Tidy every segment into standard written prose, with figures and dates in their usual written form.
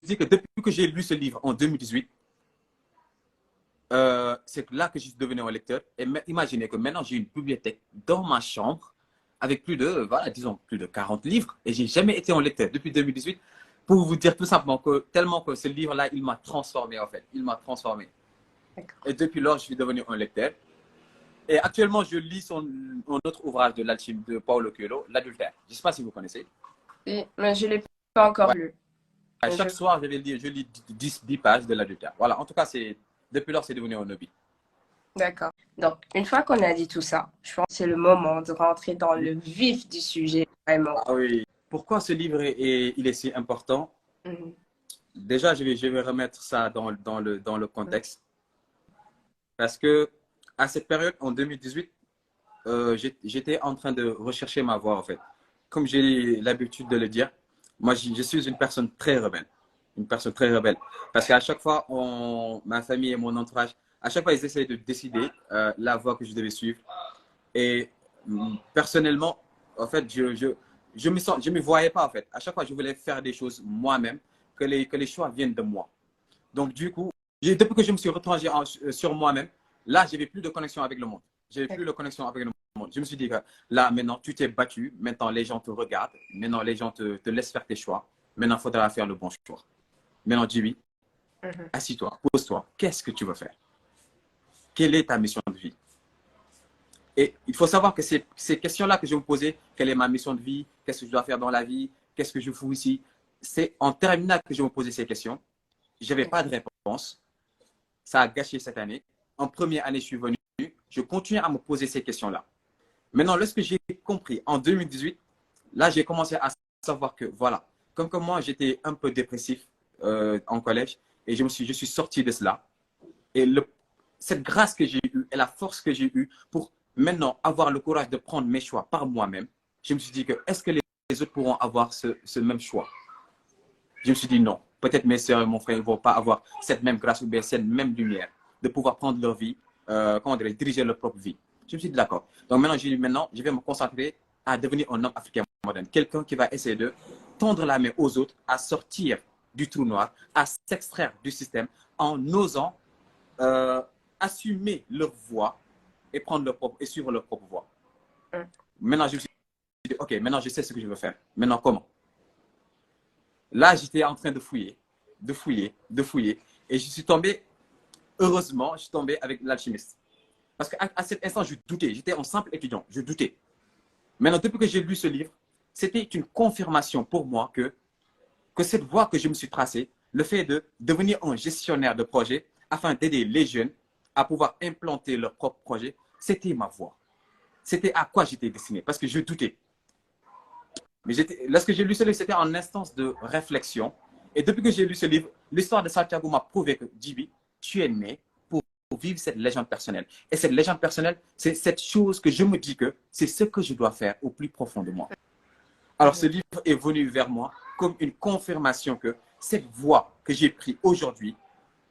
dis que depuis que j'ai lu ce livre en 2018, c'est là que je suis devenu un lecteur. Et imaginez que maintenant, j'ai une bibliothèque dans ma chambre avec plus de, voilà, disons, plus de 40 livres. Et j'ai jamais été un lecteur depuis 2018 pour vous dire tout simplement que tellement que ce livre-là, il m'a transformé en fait. Il m'a transformé. Et depuis lors, je suis devenu un lecteur. Et actuellement, je lis un autre ouvrage de l'alchimie de Paulo Coelho, L'Adultère. Je ne sais pas si vous connaissez. Oui, mais je ne l'ai pas encore Ouais. lu. Chaque soir, je lis 10 pages de l'Adultère. Voilà, en tout cas, depuis lors, c'est devenu un hobby. D'accord. Donc, une fois qu'on a dit tout ça, je pense que c'est le moment de rentrer dans le vif du sujet, vraiment. Ah oui. Pourquoi ce livre il est si important? Déjà, je vais remettre ça dans le contexte. Parce que à cette période, en 2018, j'étais en train de rechercher ma voie, en fait. Comme j'ai l'habitude de le dire, moi, je suis une personne très rebelle. Une personne très rebelle. Parce qu'à chaque fois, ma famille et mon entourage, à chaque fois, ils essayaient de décider la voie que je devais suivre. Et personnellement, en fait, je me voyais pas, en fait. À chaque fois, je voulais faire des choses moi-même, que les choix viennent de moi. Donc, du coup, depuis que je me suis retranché sur moi-même, là, je n'avais plus de connexion avec le monde. Je n'avais plus de connexion avec le monde. Je me suis dit que là, maintenant, tu t'es battu. Maintenant, les gens te regardent. Maintenant, les gens te laissent faire tes choix. Maintenant, il faudra faire le bon choix. Maintenant, Jimmy, assis-toi, pose-toi. Qu'est-ce que tu veux faire? Quelle est ta mission de vie? Et il faut savoir que ces questions-là que je me posais, quelle est ma mission de vie? Qu'est-ce que je dois faire dans la vie? Qu'est-ce que je fous ici? C'est en terminale que je me posais ces questions. Je n'avais pas de réponse. Ça a gâché cette année. En première année, je suis venu. Je continue à me poser ces questions-là. Maintenant, lorsque j'ai compris en 2018, là, j'ai commencé à savoir que, voilà, comme moi, j'étais un peu dépressif en collège et je suis sorti de cela. Et cette grâce que j'ai eue et la force que j'ai eue pour maintenant avoir le courage de prendre mes choix par moi-même, je me suis dit que est-ce que les autres pourront avoir ce même choix? Je me suis dit non. Peut-être mes soeurs et mon frère ne vont pas avoir cette même grâce ou bien cette même lumière de pouvoir prendre leur vie, diriger leur propre vie. Je me suis dit d'accord. Donc maintenant, je vais me concentrer à devenir un homme africain moderne. Quelqu'un qui va essayer de tendre la main aux autres à sortir du trou noir, à s'extraire du système en osant assumer leur voie et suivre leur propre voie. Maintenant, je me suis dit, ok, maintenant je sais ce que je veux faire. Maintenant, comment? Là, j'étais en train de fouiller, de fouiller, de fouiller. Et je suis tombé, heureusement, je suis tombé avec l'alchimiste. Parce qu'à cet instant, je doutais. J'étais un simple étudiant, je doutais. Maintenant, depuis que j'ai lu ce livre, c'était une confirmation pour moi que cette voie que je me suis tracée, le fait de devenir un gestionnaire de projet afin d'aider les jeunes à pouvoir implanter leur propre projet, c'était ma voie. C'était à quoi j'étais destiné parce que je doutais. Mais lorsque j'ai lu ce livre, c'était en instance de réflexion. Et depuis que j'ai lu ce livre, l'histoire de Santiago m'a prouvé que, Djiby, tu es né pour vivre cette légende personnelle. Et cette légende personnelle, c'est cette chose que je me dis que c'est ce que je dois faire au plus profond de moi. Alors, ce livre est venu vers moi comme une confirmation que cette voie que j'ai prise aujourd'hui,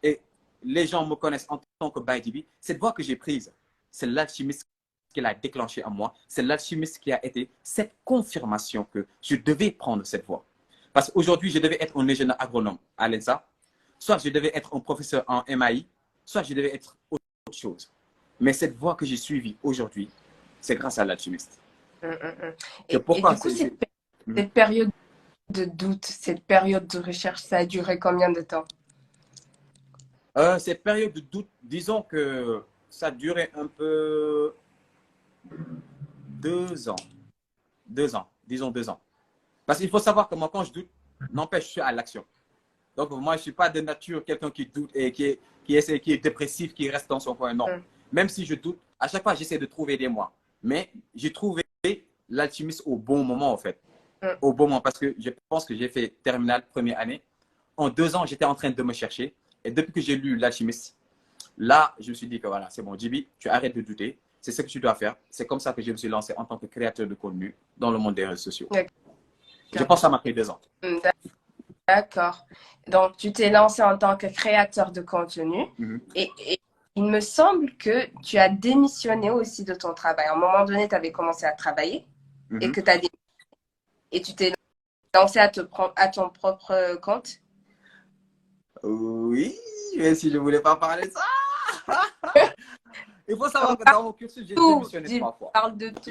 et les gens me connaissent en tant que Baye Djiby, cette voie que j'ai prise, c'est l'alchimiste qui l'a déclenché en moi. C'est l'alchimiste qui a été cette confirmation que je devais prendre cette voie. Parce qu'aujourd'hui, je devais être un ingénieur agronome à l'ENSA, soit je devais être un professeur en MAI, soit je devais être autre chose. Mais cette voie que j'ai suivie aujourd'hui, c'est grâce à l'alchimiste. Et du coup, cette période de doute, cette période de recherche, ça a duré combien de temps? Cette période de doute, disons que ça durait un peu 2 ans. 2 ans, disons 2 ans. Parce qu'il faut savoir que moi, quand je doute, n'empêche, je suis à l'action. Donc, moi, je ne suis pas de nature quelqu'un qui doute et qui est dépressif, qui reste dans son coin. Non. Même si je doute, à chaque fois, j'essaie de trouver des moyens. Mais j'ai trouvé l'alchimiste au bon moment, en fait. Au bon moment, parce que je pense que j'ai fait terminale première année. En 2 ans, j'étais en train de me chercher. Et depuis que j'ai lu l'alchimiste, là, je me suis dit que voilà, c'est bon, Djiby, tu arrêtes de douter. C'est ce que tu dois faire. C'est comme ça que je me suis lancé en tant que créateur de contenu dans le monde des réseaux sociaux. Je pense que ça m'a pris 2 ans. D'accord. Donc, tu t'es lancé en tant que créateur de contenu et il me semble que tu as démissionné aussi de ton travail. À un moment donné, tu avais commencé à travailler et que tu as démissionné et tu t'es lancé à ton propre compte. Oui, mais si je ne voulais pas parler de ça. Il faut savoir que dans mon cursus, j'ai démissionné 3 fois. Parle de tout.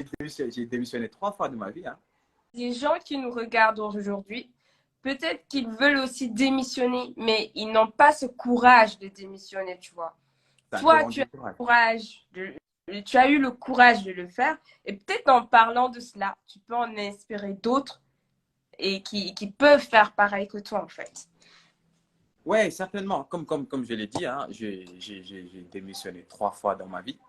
J'ai démissionné 3 fois de ma vie. Hein. Les gens qui nous regardent aujourd'hui, peut-être qu'ils veulent aussi démissionner, mais ils n'ont pas ce courage de démissionner, tu vois. Toi, tu as tu as eu le courage de le faire. Et peut-être en parlant de cela, tu peux en inspirer d'autres et qui peuvent faire pareil que toi, en fait. Oui, certainement. Comme je l'ai dit, hein, j'ai démissionné 3 fois dans ma vie.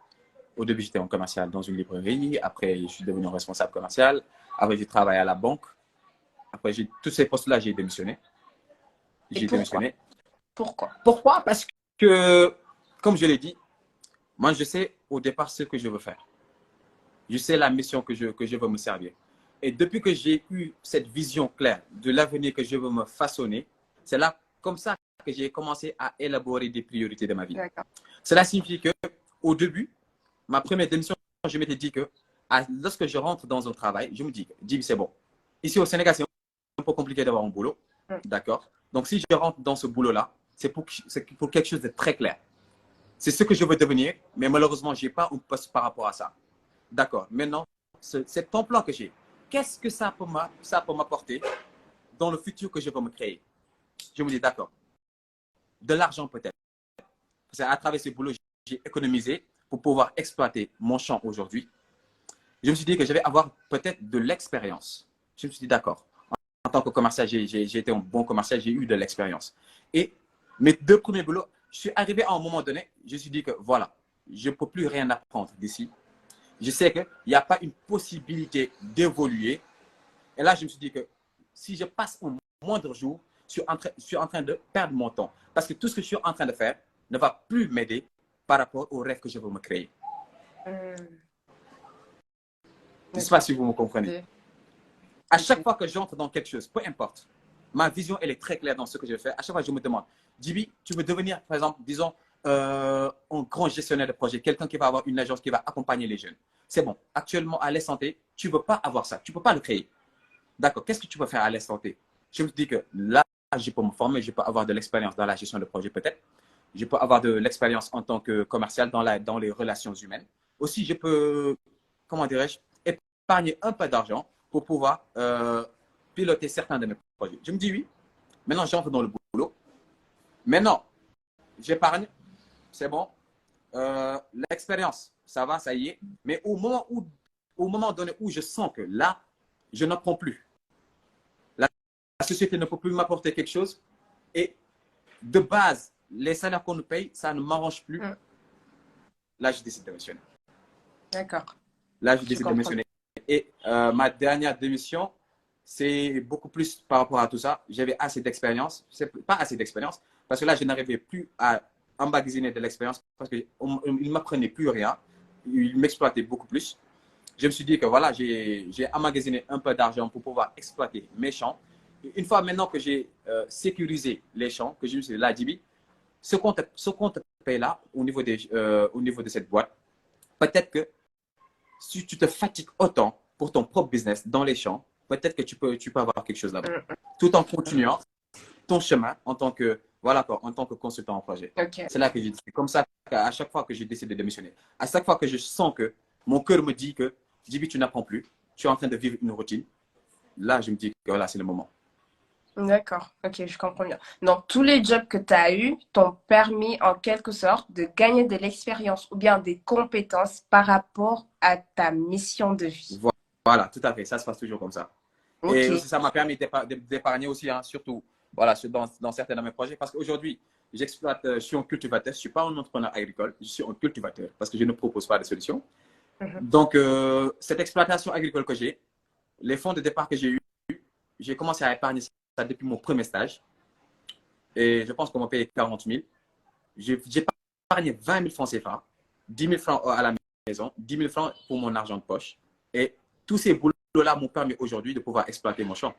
Au début, j'étais en commercial dans une librairie. Après, je suis devenu responsable commercial. Après, j'ai travaillé à la banque. Après, tous ces postes-là, j'ai démissionné. Pourquoi? Parce que, comme je l'ai dit, moi, je sais au départ ce que je veux faire. Je sais la mission que je veux me servir. Et depuis que j'ai eu cette vision claire de l'avenir que je veux me façonner, c'est là, comme ça, que j'ai commencé à élaborer des priorités de ma vie. Cela signifie que, au début, ma première démission, je m'étais dit que lorsque je rentre dans un travail, je me dis, c'est bon. Ici au Sénégal, c'est un peu compliqué d'avoir un boulot. D'accord? Donc, si je rentre dans ce boulot-là, c'est pour quelque chose de très clair. C'est ce que je veux devenir, mais malheureusement, je n'ai pas un poste par rapport à ça. D'accord. Maintenant, cet emploi que j'ai, qu'est-ce que ça peut m'apporter dans le futur que je veux me créer? Je me dis, d'accord. De l'argent peut-être. Parce qu'à travers ce boulot, j'ai économisé pour pouvoir exploiter mon champ aujourd'hui. Je me suis dit que je vais avoir peut-être de l'expérience. Je me suis dit, d'accord. En tant que commercial, j'ai été un bon commercial, j'ai eu de l'expérience. Et mes 2 premiers boulots, je suis arrivé à un moment donné, je me suis dit que voilà, je ne peux plus rien apprendre d'ici. Je sais qu'il n'y a pas une possibilité d'évoluer. Et là, je me suis dit que si je passe un moindre jour, je suis en train de perdre mon temps. Parce que tout ce que je suis en train de faire ne va plus m'aider par rapport au rêve que je veux me créer. Je ne sais pas si vous me comprenez. À chaque fois que j'entre dans quelque chose, peu importe, ma vision, elle est très claire dans ce que je fais. À chaque fois, je me demande, Djiby, tu veux devenir, par exemple, disons, un grand gestionnaire de projet, quelqu'un qui va avoir une agence qui va accompagner les jeunes. C'est bon. Actuellement, à l'instant T, tu ne veux pas avoir ça. Tu ne peux pas le créer. D'accord. Qu'est-ce que tu peux faire à l'instant T? Je me dis que là, je peux me former, je peux avoir de l'expérience dans la gestion de projet peut-être. Je peux avoir de l'expérience en tant que commercial dans les relations humaines. Aussi, je peux, comment dirais-je, épargner un peu d'argent pour pouvoir piloter certains de mes projets. Je me dis oui. Maintenant, j'entre dans le boulot. Maintenant, j'épargne. C'est bon. L'expérience, ça va, ça y est. Mais au moment donné où je sens que là, je n'apprends plus. La société ne peut plus m'apporter quelque chose. Et de base, les salaires qu'on nous paye, ça ne m'arrange plus. Là, je décide de démissionner. D'accord. Là, je décide de démissionner. Et ma dernière démission, c'est beaucoup plus par rapport à tout ça. J'avais assez d'expérience. C'est pas assez d'expérience. Parce que là, je n'arrivais plus à emmagasiner de l'expérience parce qu'il ne m'apprenait plus rien. Il m'exploitait beaucoup plus. Je me suis dit que voilà, j'ai emmagasiné un peu d'argent pour pouvoir exploiter mes champs. Une fois maintenant que j'ai sécurisé les champs, que je me suis dit, là, Djiby, ce qu'on te paye là, au niveau de cette boîte, peut-être que si tu te fatigues autant pour ton propre business dans les champs, peut-être que tu peux avoir quelque chose là-bas. Tout en continuant ton chemin en tant que consultant en projet. C'est là que j'ai dit. C'est comme ça qu'à chaque fois que j'ai décidé de démissionner, à chaque fois que je sens que mon cœur me dit que Djiby, tu n'apprends plus, tu es en train de vivre une routine, là, je me dis que voilà, c'est le moment. D'accord, ok, je comprends bien. Donc, tous les jobs que tu as eus t'ont permis en quelque sorte de gagner de l'expérience ou bien des compétences par rapport à ta mission de vie. Voilà, tout à fait, ça se passe toujours comme ça. Et aussi, ça m'a permis d'épargner aussi, hein, surtout voilà, dans certains de mes projets, parce qu'aujourd'hui, je suis un cultivateur, je ne suis pas un entrepreneur agricole, je suis un cultivateur parce que je ne propose pas de solution. Donc, cette exploitation agricole que j'ai, les fonds de départ que j'ai eu, j'ai commencé à épargner ça depuis mon premier stage. Et je pense qu'on m'a payé 40 000. J'ai épargné 20 000 francs CFA, 10 000 francs à la maison, 10 000 francs pour mon argent de poche. Et tous ces boulots-là m'ont permis aujourd'hui de pouvoir exploiter mon champ.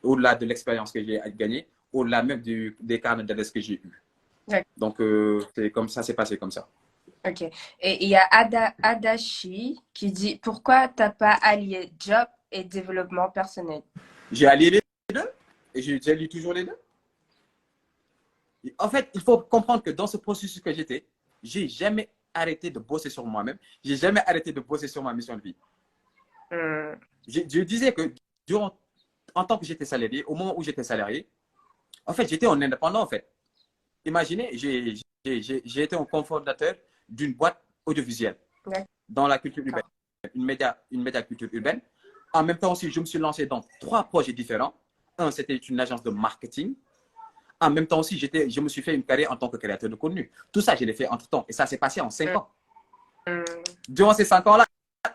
Au-delà de l'expérience que j'ai gagnée, au-delà même des carnets d'adresse que j'ai eus. Donc, c'est comme ça, c'est passé comme ça. Ok. Et il y a Adachi qui dit « Pourquoi tu n'as pas allié job et développement personnel ?» J'ai allié les deux et j'allie toujours les deux. En fait, il faut comprendre que dans ce processus que j'étais, j'ai jamais arrêté de bosser sur moi-même. J'ai jamais arrêté de bosser sur ma mission de vie. Je disais que en tant que j'étais salarié, au moment où j'étais salarié, en fait, j'étais en indépendant, en fait. Imaginez, j'ai été un cofondateur d'une boîte audiovisuelle dans la culture urbaine, une média culture urbaine. En même temps aussi, je me suis lancé dans 3 projets différents. Un, c'était une agence de marketing. En même temps aussi, je me suis fait une carrière en tant que créateur de contenu. Tout ça, je l'ai fait entre-temps. Et ça s'est passé en 5 ans. Durant ces 5 ans-là,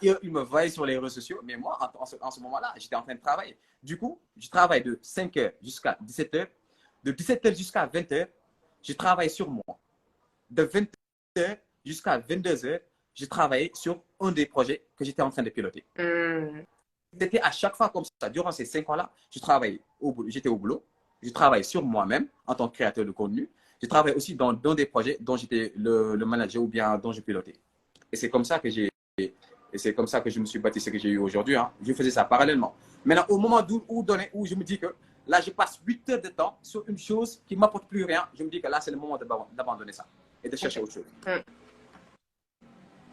ils me voyaient sur les réseaux sociaux. Mais moi, en ce moment-là, j'étais en train de travailler. Du coup, je travaille de 5 heures jusqu'à 17 heures. De 17 heures jusqu'à 20 heures, je travaille sur moi. De 20 heures jusqu'à 22 heures, je travaillais sur un des projets que j'étais en train de piloter. C'était à chaque fois comme ça. Durant ces 5 ans-là, j'étais au boulot. Je travaille sur moi-même en tant que créateur de contenu. Je travaille aussi dans des projets dont j'étais le manager ou bien dont je pilotais. Et c'est comme ça que je me suis bâti ce que j'ai eu aujourd'hui. Hein. Je faisais ça parallèlement. Maintenant, au moment où je me dis que là, je passe 8 heures de temps sur une chose qui ne m'apporte plus rien, je me dis que là, c'est le moment d'abandonner ça et de chercher autre chose.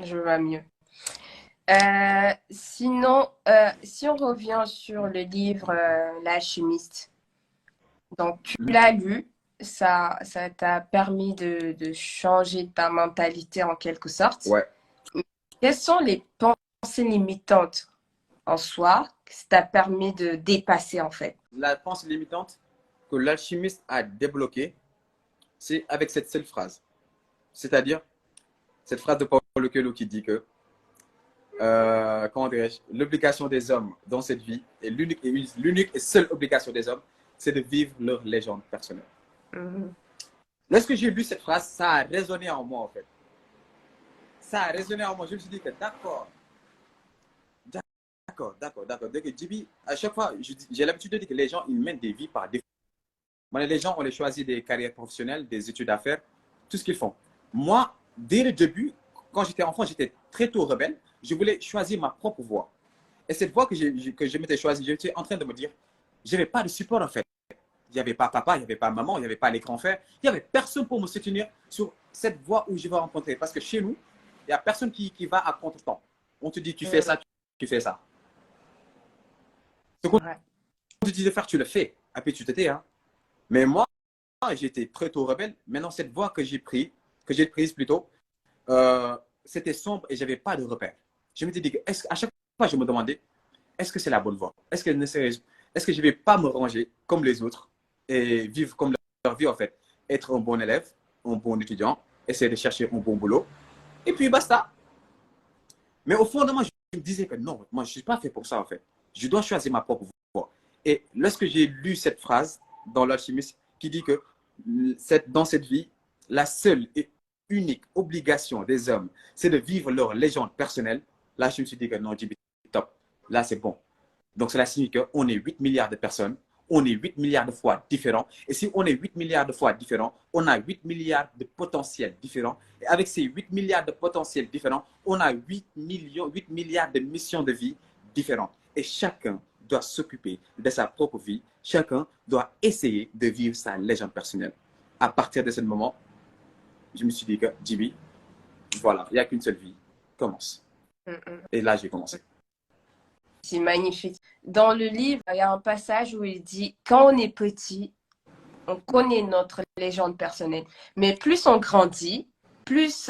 Je vois mieux. Sinon, si on revient sur le livre L'Alchimiste, donc tu l'as lu, ça t'a permis de changer ta mentalité en quelque sorte. Ouais. Quelles sont les pensées limitantes en soi que ça t'a permis de dépasser en fait? La pensée limitante que l'alchimiste a débloquée, c'est avec cette seule phrase. C'est-à-dire, cette phrase de Paulo Coelho qui dit que comment dirais-je, l'obligation des hommes dans cette vie, et l'unique et seule obligation des hommes, c'est de vivre leur légende personnelle. Lorsque j'ai lu cette phrase, ça a résonné en moi, en fait. Ça a résonné en moi. Je me suis dit que d'accord. Dès que Djiby, à chaque fois, j'ai l'habitude de dire que les gens, ils mènent des vies par défaut. Les gens, on les choisit des carrières professionnelles, des études à faire, tout ce qu'ils font. Moi, dès le début, quand j'étais enfant, j'étais très tôt rebelle. Je voulais choisir ma propre voie. Et cette voie que je m'étais choisie, j'étais en train de me dire, je n'avais pas de support en fait. Il n'y avait pas papa, il n'y avait pas maman, il n'y avait pas les grands frères. Il n'y avait personne pour me soutenir sur cette voie où je vais rencontrer. Parce que chez nous, il n'y a personne qui va à contre-temps. On te dit, tu fais ça, tu fais ça. Ce qu'on te dit de faire, tu le fais. Et puis tu te tais. Hein. Mais moi, j'étais très tôt rebelle. Maintenant, cette voie que j'ai prise plutôt, c'était sombre et je n'avais pas de repère. Je m'étais dit à chaque fois, je me demandais, est-ce que c'est la bonne voie? Est-ce que je ne vais pas me ranger comme les autres et vivre comme leur vie, en fait? Être un bon élève, un bon étudiant, essayer de chercher un bon boulot. Et puis, basta. Mais au fond de moi, je me disais que non, moi, je ne suis pas fait pour ça, en fait. Je dois choisir ma propre voie. Et lorsque j'ai lu cette phrase dans l'Alchimiste qui dit que dans cette vie, la seule et unique obligation des hommes, c'est de vivre leur légende personnelle, là, je me suis dit que non, top. Là, c'est bon. Donc, cela signifie qu'on est 8 milliards de personnes, on est 8 milliards de fois différents. Et si on est 8 milliards de fois différents, on a 8 milliards de potentiels différents. Et avec ces 8 milliards de potentiels différents, on a 8 milliards de missions de vie différentes. Et chacun doit s'occuper de sa propre vie. Chacun doit essayer de vivre sa légende personnelle. À partir de ce moment, je me suis dit que, Djiby, voilà, il n'y a qu'une seule vie. Commence. Et là, j'ai commencé. C'est magnifique. Dans le livre, il y a un passage où il dit, quand on est petit, on connaît notre légende personnelle. Mais plus on grandit, plus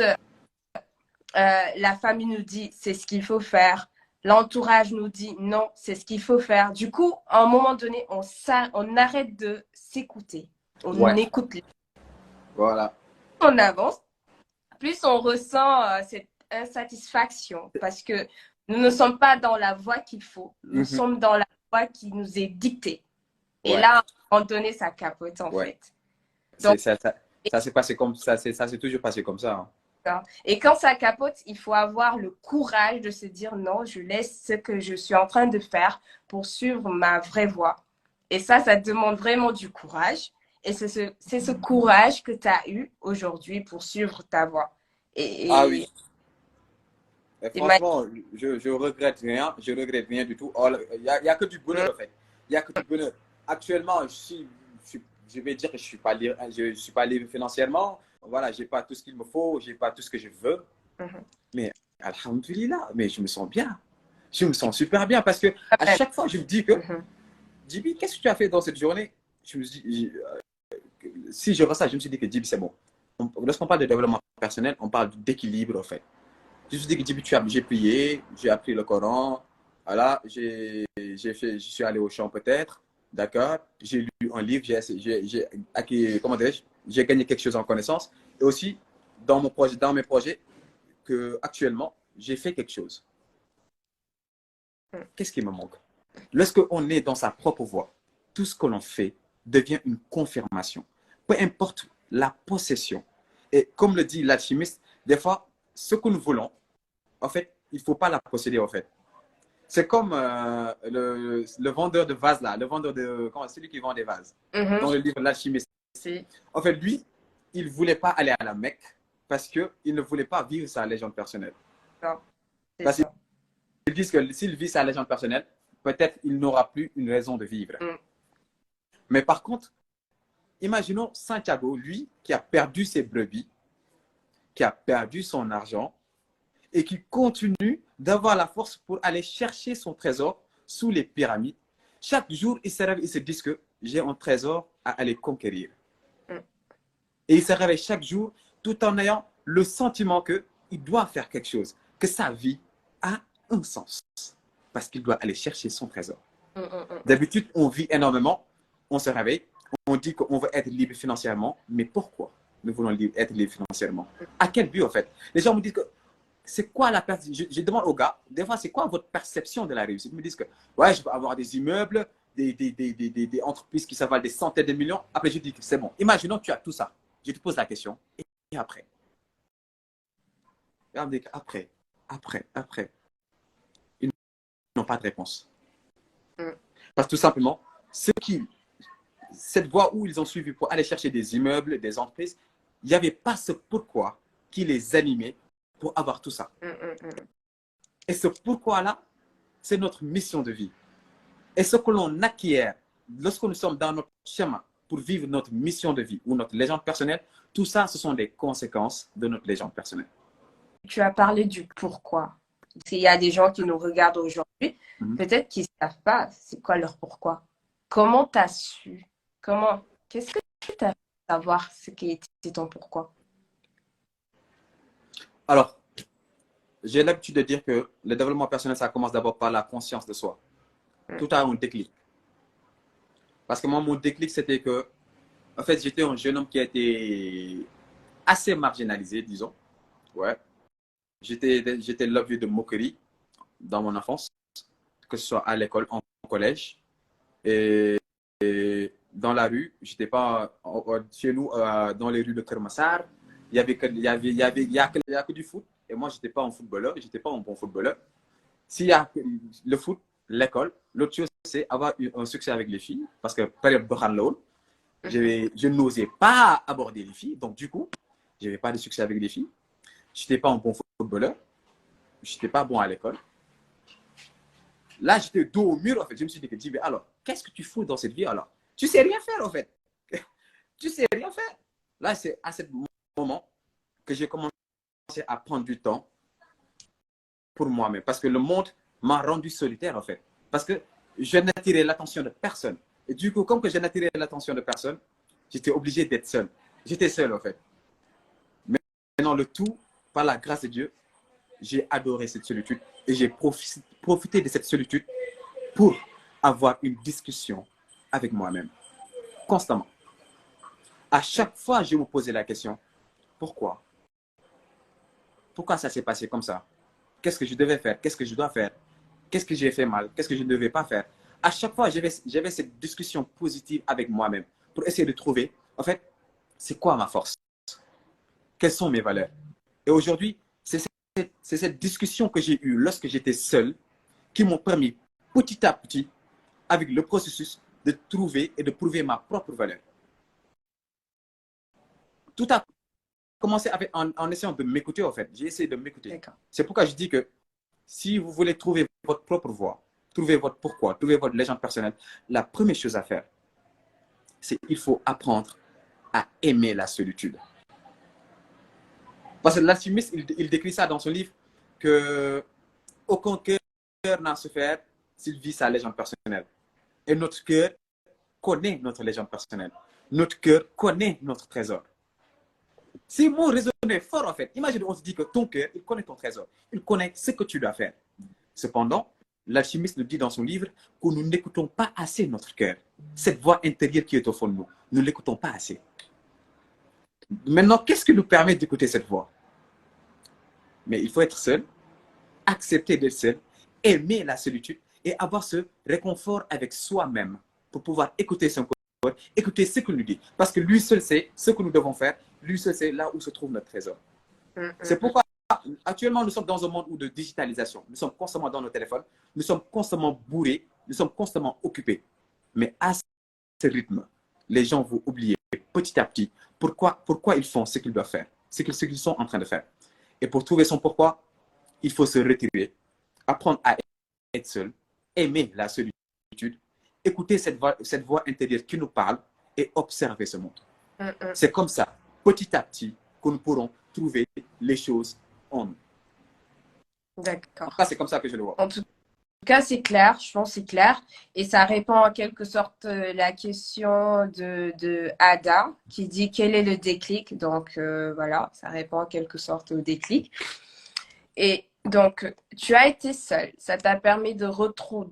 la famille nous dit, c'est ce qu'il faut faire. L'entourage nous dit, non, c'est ce qu'il faut faire. Du coup, à un moment donné, on arrête de s'écouter. On écoute. Voilà. On avance, plus on ressent cette insatisfaction parce que nous ne sommes pas dans la voie qu'il faut. Nous sommes dans la voie qui nous est dictée. Et là, à un moment donné, ça capote en fait. Donc, ça s'est passé comme ça. Ça s'est toujours passé comme ça. Hein. Et quand ça capote, il faut avoir le courage de se dire non, je laisse ce que je suis en train de faire pour suivre ma vraie voie. Et ça demande vraiment du courage. Et c'est ce courage que tu as eu aujourd'hui pour suivre ta voie. Ah oui. Et franchement, je regrette rien. Je regrette rien du tout. Il n'y a que du bonheur, en fait. Il n'y a que du bonheur. Actuellement, je vais dire que je ne suis pas libre financièrement. Voilà, je n'ai pas tout ce qu'il me faut, je n'ai pas tout ce que je veux. Mais, alhamdoulilah, mais je me sens bien. Je me sens super bien parce que à chaque fois, je me dis que, Djiby, qu'est-ce que tu as fait dans cette journée? Je me dis, si je ressens, je me suis dit que Djiby, c'est bon. Lorsqu'on parle de développement personnel, on parle d'équilibre, en fait. Je me suis dit que Djiby, j'ai prié, j'ai appris le Coran, voilà, je suis allé au champ peut-être, d'accord, j'ai lu un livre, j'ai acquis, comment dirais-je, j'ai gagné quelque chose en connaissance. Et aussi, dans mes projets, que actuellement, j'ai fait quelque chose. Qu'est-ce qui me manque? Lorsqu'on est dans sa propre voie, tout ce que l'on fait devient une confirmation. Peu importe la possession. Et comme le dit l'alchimiste, des fois, ce que nous voulons, en fait, il ne faut pas la posséder, en fait. C'est comme le vendeur de vases, là, le vendeur de... celui qui vend des vases, dans le livre L'Alchimiste. En fait, lui, il ne voulait pas aller à la Mecque parce qu'il ne voulait pas vivre sa légende personnelle. Parce qu'ils disent que s'il vit sa légende personnelle, peut-être il n'aura plus une raison de vivre. Mais par contre, imaginons Santiago, lui, qui a perdu ses brebis, qui a perdu son argent et qui continue d'avoir la force pour aller chercher son trésor sous les pyramides. Chaque jour, il se réveille, il se dit que j'ai un trésor à aller conquérir. Et il se réveille chaque jour tout en ayant le sentiment qu'il doit faire quelque chose, que sa vie a un sens parce qu'il doit aller chercher son trésor. D'habitude, on vit énormément, on se réveille, on dit qu'on veut être libre financièrement, mais pourquoi nous voulons être libre financièrement? À quel but, en fait? Les gens me disent que c'est quoi la perception? Je demande aux gars, des fois, c'est quoi votre perception de la réussite? Ils me disent que, ouais, je peux avoir des immeubles, des entreprises qui s'avalent des centaines de millions. Après, je dis que c'est bon. Imaginons que tu as tout ça. Je te pose la question. Et après? Et on me dit après. Ils n'ont pas de réponse. Parce que tout simplement, cette voie où ils ont suivi pour aller chercher des immeubles, des entreprises, il n'y avait pas ce pourquoi qui les animait pour avoir tout ça. Et ce pourquoi-là, c'est notre mission de vie. Et ce que l'on acquiert lorsque nous sommes dans notre chemin pour vivre notre mission de vie ou notre légende personnelle, tout ça, ce sont des conséquences de notre légende personnelle. Tu as parlé du pourquoi. Il y a des gens qui nous regardent aujourd'hui, peut-être qu'ils ne savent pas c'est quoi leur pourquoi. Comment tu as su? Qu'est-ce que tu as fait savoir ce qui était ton pourquoi? Alors, j'ai l'habitude de dire que le développement personnel, ça commence d'abord par la conscience de soi. Tout a un déclic. Parce que moi, mon déclic, c'était que, en fait, j'étais un jeune homme qui a été assez marginalisé, disons. Ouais. J'étais l'objet de moquerie dans mon enfance, que ce soit à l'école, en collège. Et dans la rue, j'étais pas chez nous, dans les rues de Kermassar, il y a que du foot. Et moi, j'étais pas un footballeur, j'étais pas un bon footballeur. S'il y a le foot, l'école, l'autre chose, c'est avoir un succès avec les filles, parce que période de je n'osais pas aborder les filles, donc du coup, je n'avais pas de succès avec les filles. Je n'étais pas un bon footballeur, je n'étais pas bon à l'école. Là, j'étais dos au mur, en fait. Je me suis dit, alors, qu'est-ce que tu fous dans cette vie, alors? Tu sais rien faire, en fait. Tu sais rien faire. Là, c'est à ce moment que j'ai commencé à prendre du temps pour moi-même. Parce que le monde m'a rendu solitaire, en fait. Parce que je n'attirais l'attention de personne. Et du coup, comme que je n'attirais l'attention de personne, j'étais obligé d'être seul. J'étais seul, en fait. Mais maintenant, le tout, par la grâce de Dieu, j'ai adoré cette solitude. Et j'ai profité de cette solitude pour avoir une discussion avec moi-même. Constamment. À chaque fois, je me posais la question, pourquoi? Pourquoi ça s'est passé comme ça? Qu'est-ce que je devais faire? Qu'est-ce que je dois faire? Qu'est-ce que j'ai fait mal? Qu'est-ce que je ne devais pas faire? À chaque fois, j'avais cette discussion positive avec moi-même pour essayer de trouver, en fait, c'est quoi ma force? Quelles sont mes valeurs? Et aujourd'hui, c'est cette discussion que j'ai eue lorsque j'étais seul qui m'ont permis petit à petit, avec le processus, de trouver et de prouver ma propre valeur. Tout a commencé en essayant de m'écouter, en fait. J'ai essayé de m'écouter. C'est pourquoi je dis que si vous voulez trouver votre propre voie, trouver votre pourquoi, trouver votre légende personnelle, la première chose à faire, c'est qu'il faut apprendre à aimer la solitude. Parce que l'alchimiste, il décrit ça dans son livre, que aucun cœur n'a souffert s'il vit sa légende personnelle. Et notre cœur connaît notre légende personnelle. Notre cœur connaît notre trésor. Ces mots résonnaient fort, en fait. Imagine, on se dit que ton cœur, il connaît ton trésor. Il connaît ce que tu dois faire. Cependant, l'alchimiste nous dit dans son livre que nous n'écoutons pas assez notre cœur. Cette voix intérieure qui est au fond de nous, nous ne l'écoutons pas assez. Maintenant, qu'est-ce qui nous permet d'écouter cette voix? Mais il faut être seul, accepter d'être seul, aimer la solitude et avoir ce réconfort avec soi-même pour pouvoir écouter son corps, écouter ce qu'il nous dit. Parce que lui seul sait ce que nous devons faire, lui seul sait là où se trouve notre trésor. C'est pourquoi actuellement nous sommes dans un monde de digitalisation. Nous sommes constamment dans nos téléphones, nous sommes constamment bourrés, nous sommes constamment occupés. Mais à ce rythme, les gens vont oublier petit à petit pourquoi ils font ce qu'ils doivent faire, ce qu'ils sont en train de faire. Et pour trouver son pourquoi, il faut se retirer, apprendre à être seul, aimer la solitude, écouter cette voix intérieure qui nous parle et observer ce monde. C'est comme ça, petit à petit, que nous pourrons trouver les choses en nous. D'accord. C'est comme ça que je le vois. En tout cas, c'est clair, je pense que c'est clair. Et ça répond en quelque sorte à la question de Ada qui dit quel est le déclic. Donc voilà, ça répond en quelque sorte au déclic. Et donc, tu as été seule. Ça t'a permis de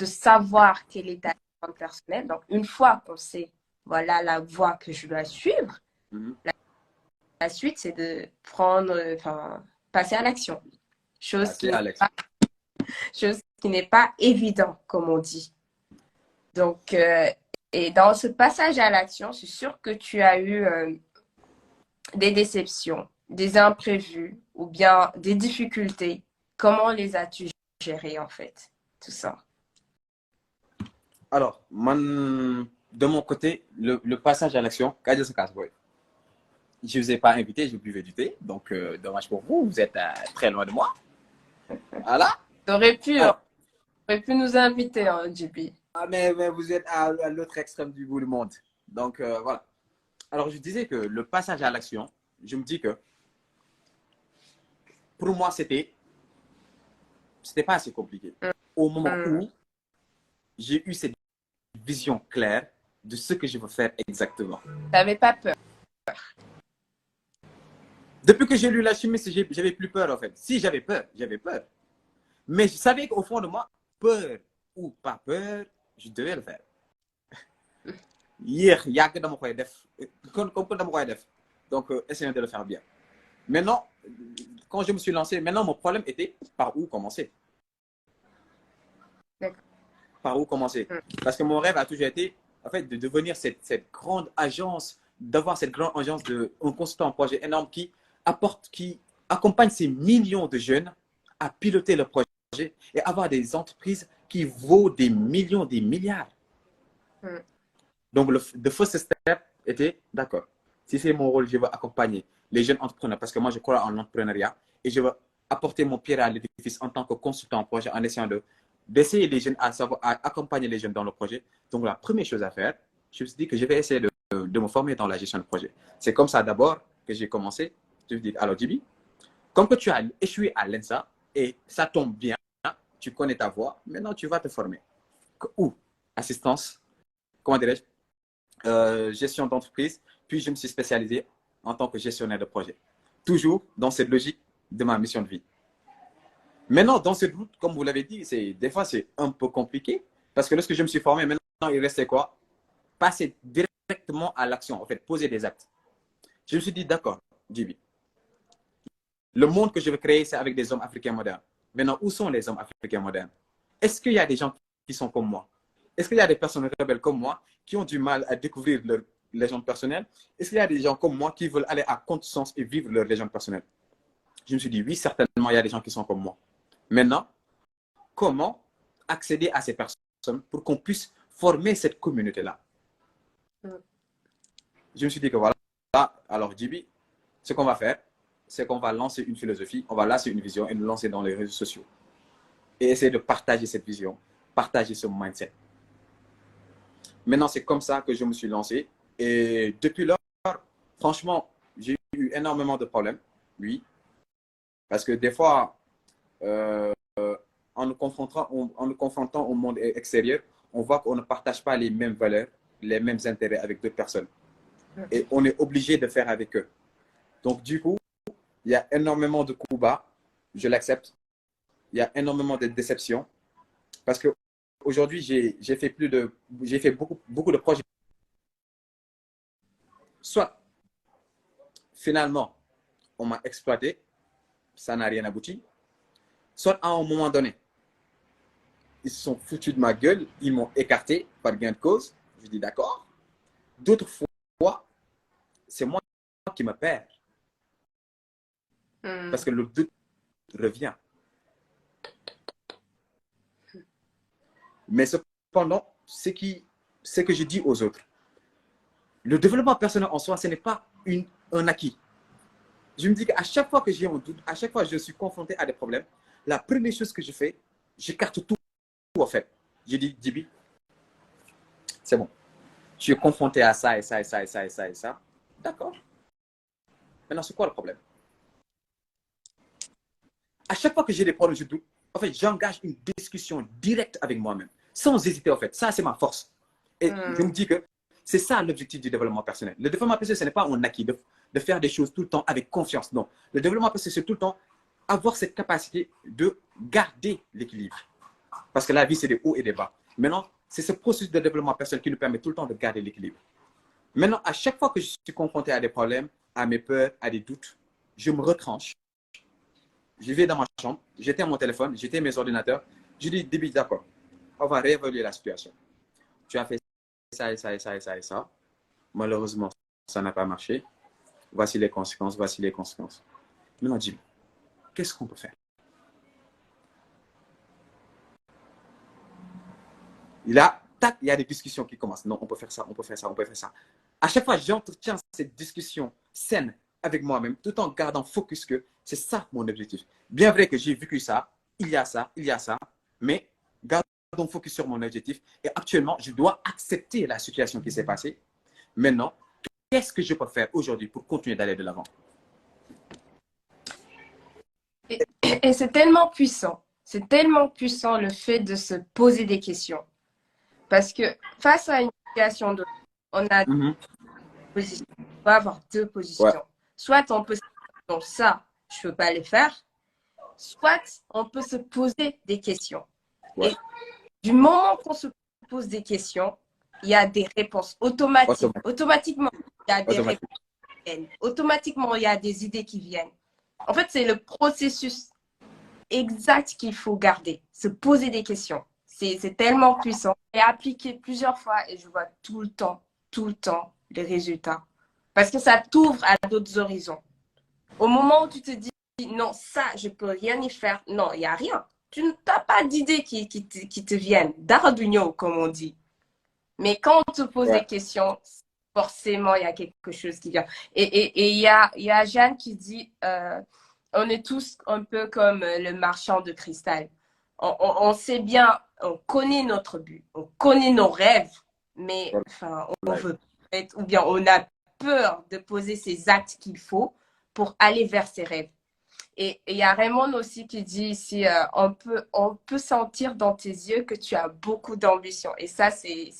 savoir quelle est ta vie personnelle. Donc, une fois qu'on sait, voilà la voie que je dois suivre, la suite, c'est de passer à l'action. Chose qui n'est pas évident, comme on dit. Donc, et dans ce passage à l'action, je suis sûre que tu as eu des déceptions, des imprévus ou bien des difficultés. Comment les as-tu gérées, en fait, tout ça? Alors, de mon côté, le passage à l'action, je ne vous ai pas invité, je buvais du thé. Donc, dommage pour vous, vous êtes très loin de moi. Voilà. Tu aurais pu nous inviter, hein, JB. Mais vous êtes à l'autre extrême du bout du monde. Donc, voilà. Alors, je disais que le passage à l'action, je me dis que pour moi, c'était pas assez compliqué. Au moment où j'ai eu cette vision claire de ce que je veux faire exactement. Tu n'avais pas peur? Depuis que j'ai lu l'alchimiste, j'avais plus peur en fait. Si j'avais peur. Mais je savais qu'au fond de moi, peur ou pas peur, je devais le faire. Hier, il y a que dans mon def. Donc, essayons de le faire bien. Maintenant, quand je me suis lancé, mon problème était par où commencer. Par où commencer? Parce que mon rêve a toujours été, en fait, de devenir cette grande agence, d'avoir cette grande agence un consultant en projet énorme qui accompagne ces millions de jeunes à piloter le projet et avoir des entreprises qui vaut des millions, des milliards. Donc, le first step était, d'accord, si c'est mon rôle, je veux accompagner les jeunes entrepreneurs parce que moi, je crois en l'entrepreneuriat et je veux apporter mon pierre à l'édifice en tant que consultant en projet en essayant d'essayer les jeunes à accompagner les jeunes dans le projet. Donc, la première chose à faire, je me suis dit que je vais essayer de me former dans la gestion de projet. C'est comme ça d'abord que j'ai commencé. Je me dis, alors JB, comme que tu as échoué à l'ENSA et ça tombe bien, tu connais ta voie, maintenant tu vas te former. Où? Assistance, comment dirais-je, gestion d'entreprise, puis je me suis spécialisé en tant que gestionnaire de projet. Toujours dans cette logique de ma mission de vie. Maintenant, dans cette route, comme vous l'avez dit, des fois c'est un peu compliqué parce que lorsque je me suis formé, maintenant il restait quoi? Passer directement à l'action, en fait, poser des actes. Je me suis dit, d'accord, JB, le monde que je veux créer, c'est avec des hommes africains modernes. Maintenant, où sont les hommes africains modernes? Est-ce qu'il y a des gens qui sont comme moi? Est-ce qu'il y a des personnes rebelles comme moi qui ont du mal à découvrir leur légende personnelle? Est-ce qu'il y a des gens comme moi qui veulent aller à contre-sens et vivre leur légende personnelle? Je me suis dit, oui, certainement, il y a des gens qui sont comme moi. Maintenant, comment accéder à ces personnes pour qu'on puisse former cette communauté-là? Je me suis dit que voilà, alors JB, ce qu'on va faire, c'est qu'on va lancer une philosophie, on va lancer une vision et nous lancer dans les réseaux sociaux. Et essayer de partager cette vision, partager ce mindset. Maintenant, c'est comme ça que je me suis lancé Et depuis lors, franchement, j'ai eu énormément de problèmes, oui. Parce que des fois, en nous confrontant au monde extérieur, on voit qu'on ne partage pas les mêmes valeurs, les mêmes intérêts avec d'autres personnes. Et on est obligé de faire avec eux. Donc, du coup, il y a énormément de coups bas, je l'accepte. Il y a énormément de déceptions. Parce qu'aujourd'hui, j'ai fait beaucoup de projets. Soit, finalement, on m'a exploité, ça n'a rien abouti. Soit, à un moment donné, ils se sont foutus de ma gueule, ils m'ont écarté par gain de cause. Je dis d'accord. D'autres fois, c'est moi qui me perds. Parce que le doute revient. Mais cependant, ce que je dis aux autres, le développement personnel en soi, ce n'est pas un acquis. Je me dis qu'à chaque fois que j'ai un doute, à chaque fois que je suis confronté à des problèmes, la première chose que je fais, j'écarte tout en fait. Je dis, Djiby, c'est bon. Je suis confronté à ça et ça et ça et ça et ça et ça. D'accord. Maintenant, c'est quoi le problème? À chaque fois que j'ai des problèmes, je doute. En fait, j'engage une discussion directe avec moi-même, sans hésiter en fait. Ça, c'est ma force. Et je me dis que c'est ça l'objectif du développement personnel. Le développement personnel, ce n'est pas un acquis de faire des choses tout le temps avec confiance. Non. Le développement personnel, c'est tout le temps avoir cette capacité de garder l'équilibre. Parce que la vie, c'est des hauts et des bas. Maintenant, c'est ce processus de développement personnel qui nous permet tout le temps de garder l'équilibre. Maintenant, à chaque fois que je suis confronté à des problèmes, à mes peurs, à des doutes, je me retranche. Je vais dans ma chambre, j'éteins mon téléphone, j'éteins mes ordinateurs. Je dis, Djiby, d'accord, on va réévaluer la situation. Tu as fait ça et ça et ça et ça et ça. Malheureusement, ça n'a pas marché. Voici les conséquences, voici les conséquences. Maintenant, Djiby, qu'est-ce qu'on peut faire? Il y a des discussions qui commencent. Non, on peut faire ça, on peut faire ça, on peut faire ça. À chaque fois, j'entretiens cette discussion saine avec moi-même, tout en gardant focus que c'est ça mon objectif. Bien vrai que j'ai vécu ça, il y a ça, mais gardons focus sur mon objectif. Et actuellement, je dois accepter la situation qui s'est passée. Maintenant, qu'est-ce que je peux faire aujourd'hui pour continuer d'aller de l'avant? Et c'est tellement puissant. C'est tellement puissant le fait de se poser des questions. Parce que face à une situation, on a deux positions. On va avoir deux positions. Ouais. Soit on peut se dire, non, ça, je ne peux pas le faire. Soit on peut se poser des questions. Ouais. Et du moment qu'on se pose des questions, il y a des réponses automatiques. Automatiquement, il y a des réponses qui viennent. Automatiquement, il y a des idées qui viennent. En fait, c'est le processus exact qu'il faut garder. Se poser des questions. C'est tellement puissant. Et appliqué plusieurs fois et je vois tout le temps les résultats. Parce que ça t'ouvre à d'autres horizons. Au moment où tu te dis, non, ça, je ne peux rien y faire. Non, il n'y a rien. Tu n'as pas d'idées qui te viennent. D'Arduino, comme on dit. Mais quand on te pose des questions, forcément, il y a quelque chose qui vient. Et il y a Jeanne qui dit, on est tous un peu comme le marchand de cristal. On sait bien, on connaît notre but, on connaît nos rêves, mais enfin, on veut être, ou bien on a peur de poser ces actes qu'il faut pour aller vers ses rêves. Et il y a Raymond aussi qui dit ici, on peut sentir dans tes yeux que tu as beaucoup d'ambition. Et ça, c'est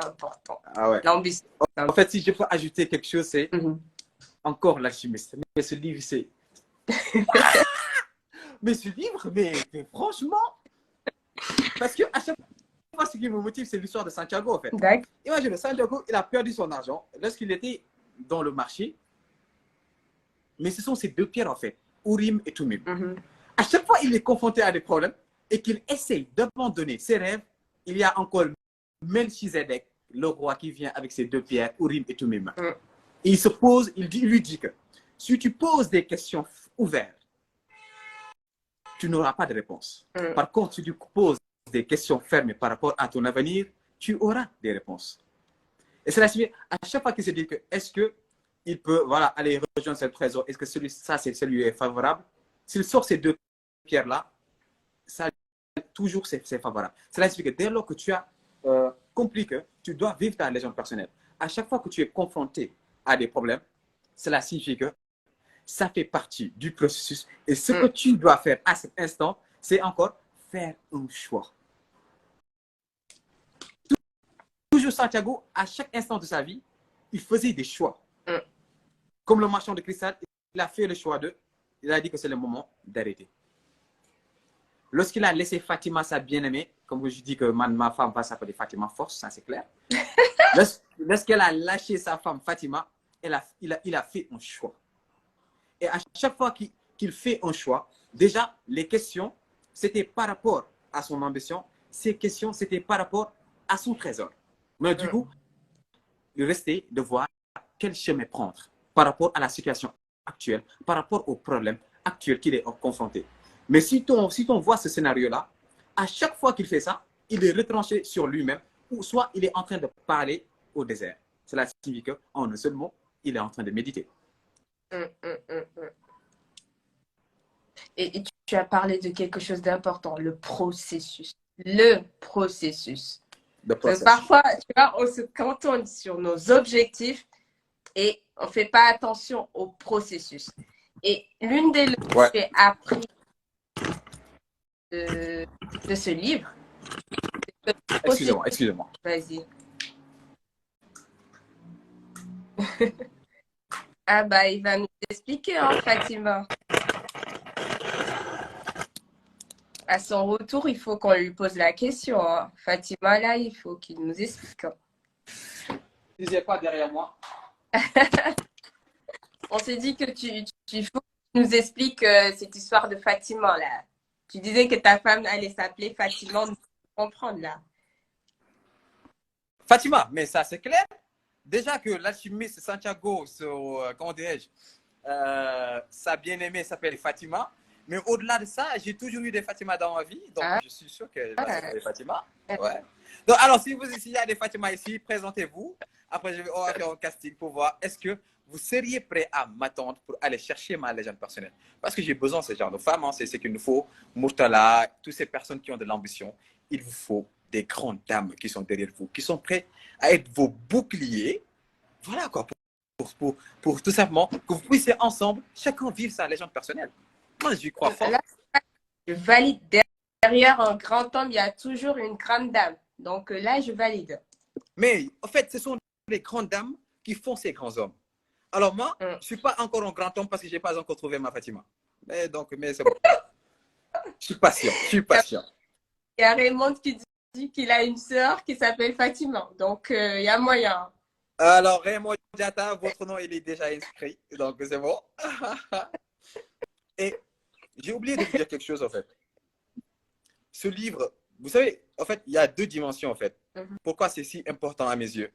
important. Ah ouais. L'ambition. En fait, si je peux ajouter quelque chose, c'est encore l'alchimiste. Mais ce livre, c'est... mais ce livre, mais franchement, parce que à chaque fois, ce qui me motive, c'est l'histoire de Santiago, en fait. Imagine, Santiago, il a perdu son argent lorsqu'il était dans le marché. Mais ce sont ces deux pierres, en fait, Urim et Tumim. À chaque fois, il est confronté à des problèmes et qu'il essaye d'abandonner ses rêves. Il y a encore Melchizedek, le roi qui vient avec ses deux pierres, Urim et Tumim. Et il se pose, il lui dit que si tu poses des questions ouvertes, tu n'auras pas de réponse. Par contre, si tu poses des questions fermées par rapport à ton avenir, tu auras des réponses. Et cela signifie, à chaque fois qu'il se dit que est-ce qu'il peut aller rejoindre ce trésor, est-ce que celui est favorable? S'il sort ces deux pierres-là, ça toujours c'est favorable. Cela signifie que dès lors que tu as compris que tu dois vivre ta légende personnelle, à chaque fois que tu es confronté à des problèmes, cela signifie que ça fait partie du processus. Et ce que tu dois faire à cet instant, c'est encore faire un choix. Toujours Santiago, à chaque instant de sa vie, il faisait des choix. Comme le marchand de cristal, il a fait le choix il a dit que c'est le moment d'arrêter. Lorsqu'il a laissé Fatima, sa bien-aimée, comme je dis que ma femme va s'appeler Fatima Force, ça c'est clair. Lorsqu'elle a lâché sa femme Fatima, il a fait un choix. Et à chaque fois qu'il fait un choix, déjà, les questions, c'était par rapport à son ambition. Ces questions, c'était par rapport à son trésor. Mais du coup, il restait de voir quel chemin prendre par rapport à la situation actuelle, par rapport au problème actuel qu'il est confronté. Mais si on voit ce scénario-là, à chaque fois qu'il fait ça, il est retranché sur lui-même, ou soit il est en train de parler au désert. Cela signifie qu'en un seul mot, il est en train de méditer. Et tu as parlé de quelque chose d'important, le processus. Le processus. Parfois, tu vois, on se cantonne sur nos objectifs et on ne fait pas attention au processus. Et l'une des leçons que j'ai appris de ce livre, Excusez-moi. Vas-y. Ah bah, il va nous expliquer, hein, Fatima. À son retour, il faut qu'on lui pose la question. Hein. Fatima, là, il faut qu'il nous explique. Hein. Il n'est pas derrière moi. On s'est dit que tu faut que tu nous expliques cette histoire de Fatima, là. Tu disais que ta femme allait s'appeler Fatima, on peut comprendre, là. Fatima, mais ça, c'est clair. Déjà que l'alchimiste Santiago, comment dirais-je, sa bien-aimée s'appelle Fatima. Mais au-delà de ça, j'ai toujours eu des Fatima dans ma vie. Donc, je suis sûr qu'elle va s'appeler Fatima. Ouais. Donc, alors, s'il y a des Fatima ici, présentez-vous. Après, on va faire un casting pour voir est-ce que vous seriez prêt à m'attendre pour aller chercher ma légende personnelle. Parce que j'ai besoin de ce genre de femmes. Hein. C'est ce qu'il nous faut. Murtala, toutes ces personnes qui ont de l'ambition. Il vous faut des grandes dames qui sont derrière vous, qui sont prêtes à être vos boucliers. Voilà quoi. Pour tout simplement que vous puissiez ensemble, chacun vivre sa légende personnelle. Moi, j'y crois fort. Là, je valide. Derrière un grand homme, il y a toujours une grande dame. Donc là, je valide. Mais en fait, ce sont les grandes dames qui font ces grands hommes. Alors moi, je ne suis pas encore un grand homme parce que je n'ai pas encore trouvé ma Fatima. Mais c'est bon. Je suis patient. Il y a Raymond qui dit qu'il a une sœur qui s'appelle Fatima. Donc, il y a moyen. Alors, Raymond Diata, votre nom, il est déjà inscrit. Donc, c'est bon. Et j'ai oublié de vous dire quelque chose, en fait. Ce livre, vous savez, en fait, il y a deux dimensions, en fait. Pourquoi c'est si important à mes yeux?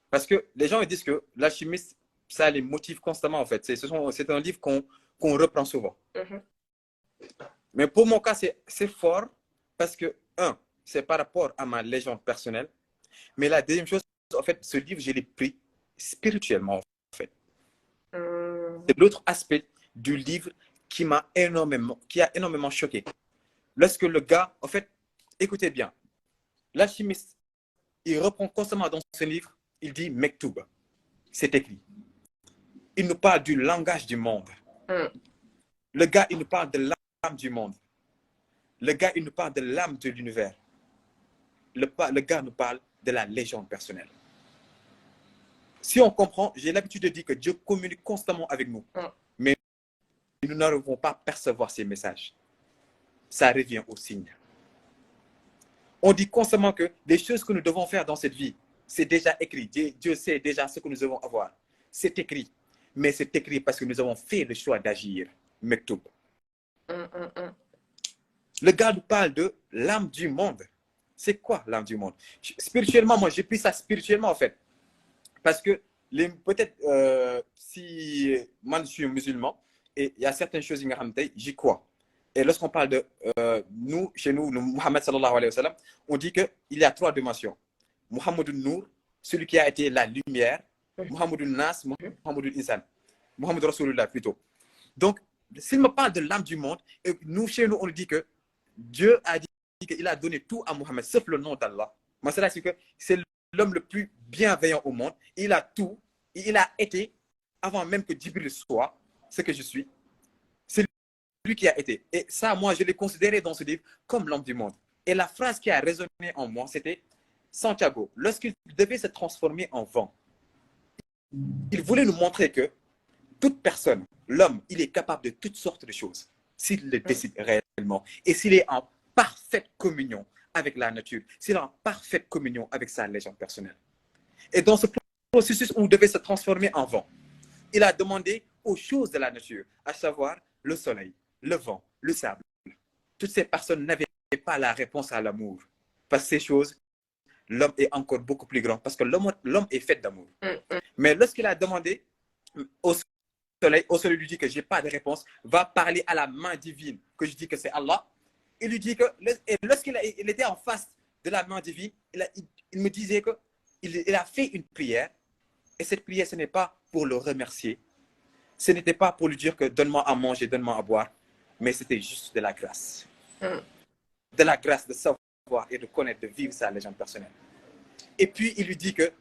Parce que les gens ils disent que l'alchimiste, ça les motive constamment, en fait. C'est un livre qu'on reprend souvent. Mais pour mon cas, c'est fort parce que, c'est par rapport à ma légende personnelle. Mais la deuxième chose, en fait, ce livre, je l'ai pris spirituellement, en fait. C'est l'autre aspect du livre qui a énormément choqué. Lorsque le gars, en fait, écoutez bien, l'alchimiste, il reprend constamment dans ce livre, il dit Mektoub, c'est écrit. Il nous parle du langage du monde. Le gars, il nous parle de l'âme du monde. Le gars, il nous parle de l'âme de l'univers. Le gars nous parle de la légende personnelle. Si on comprend, j'ai l'habitude de dire que Dieu communique constamment avec nous. Mais nous n'arrivons pas à percevoir ces messages. Ça revient au signe. On dit constamment que les choses que nous devons faire dans cette vie, c'est déjà écrit. Dieu sait déjà ce que nous devons avoir. C'est écrit. Mais c'est écrit parce que nous avons fait le choix d'agir. Mektoub. Le gars nous parle de l'âme du monde. C'est quoi l'âme du monde? Spirituellement, moi, j'ai pris ça spirituellement, en fait. Parce que peut-être si moi, je suis musulman, et il y a certaines choses, j'y crois. Et lorsqu'on parle de chez nous, le Muhammad sallallahu alayhi wa sallam, on dit qu'il y a trois dimensions. Muhammadun Nour, celui qui a été la lumière. Muhammadun Nas, Muhammadun Insan. Muhammad Rasulullah plutôt. Donc, s'il me parle de l'âme du monde, et nous, chez nous, on dit que Dieu a dit qu'il a donné tout à Muhammad, sauf le nom d'Allah. Moi, c'est que c'est l'homme le plus bienveillant au monde. Il a tout. Il a été, avant même que Djibril soit ce que je suis. C'est lui qui a été. Et ça, moi, je l'ai considéré dans ce livre comme l'homme du monde. Et la phrase qui a résonné en moi, c'était Santiago, lorsqu'il devait se transformer en vent, il voulait nous montrer que toute personne, l'homme, il est capable de toutes sortes de choses s'il le décide réellement et s'il est en parfaite communion avec la nature, s'il est en parfaite communion avec sa légende personnelle. Et dans ce processus où il devait se transformer en vent, il a demandé aux choses de la nature, à savoir le soleil, le vent, le sable. Toutes ces personnes n'avaient pas la réponse à l'amour. Parce que ces choses, l'homme est encore beaucoup plus grand, parce que l'homme est fait d'amour. Mais lorsqu'il a demandé au soleil lui dit que je n'ai pas de réponse, va parler à la main divine, que je dis que c'est Allah. Il lui dit que, et lorsqu'il était en face de la main divine, il me disait qu'il a fait une prière, et cette prière, ce n'est pas pour le remercier, ce n'était pas pour lui dire que donne-moi à manger, donne-moi à boire, mais c'était juste de la grâce. De la grâce de savoir et de connaître, de vivre sa légende personnelle. Et puis, il lui dit que,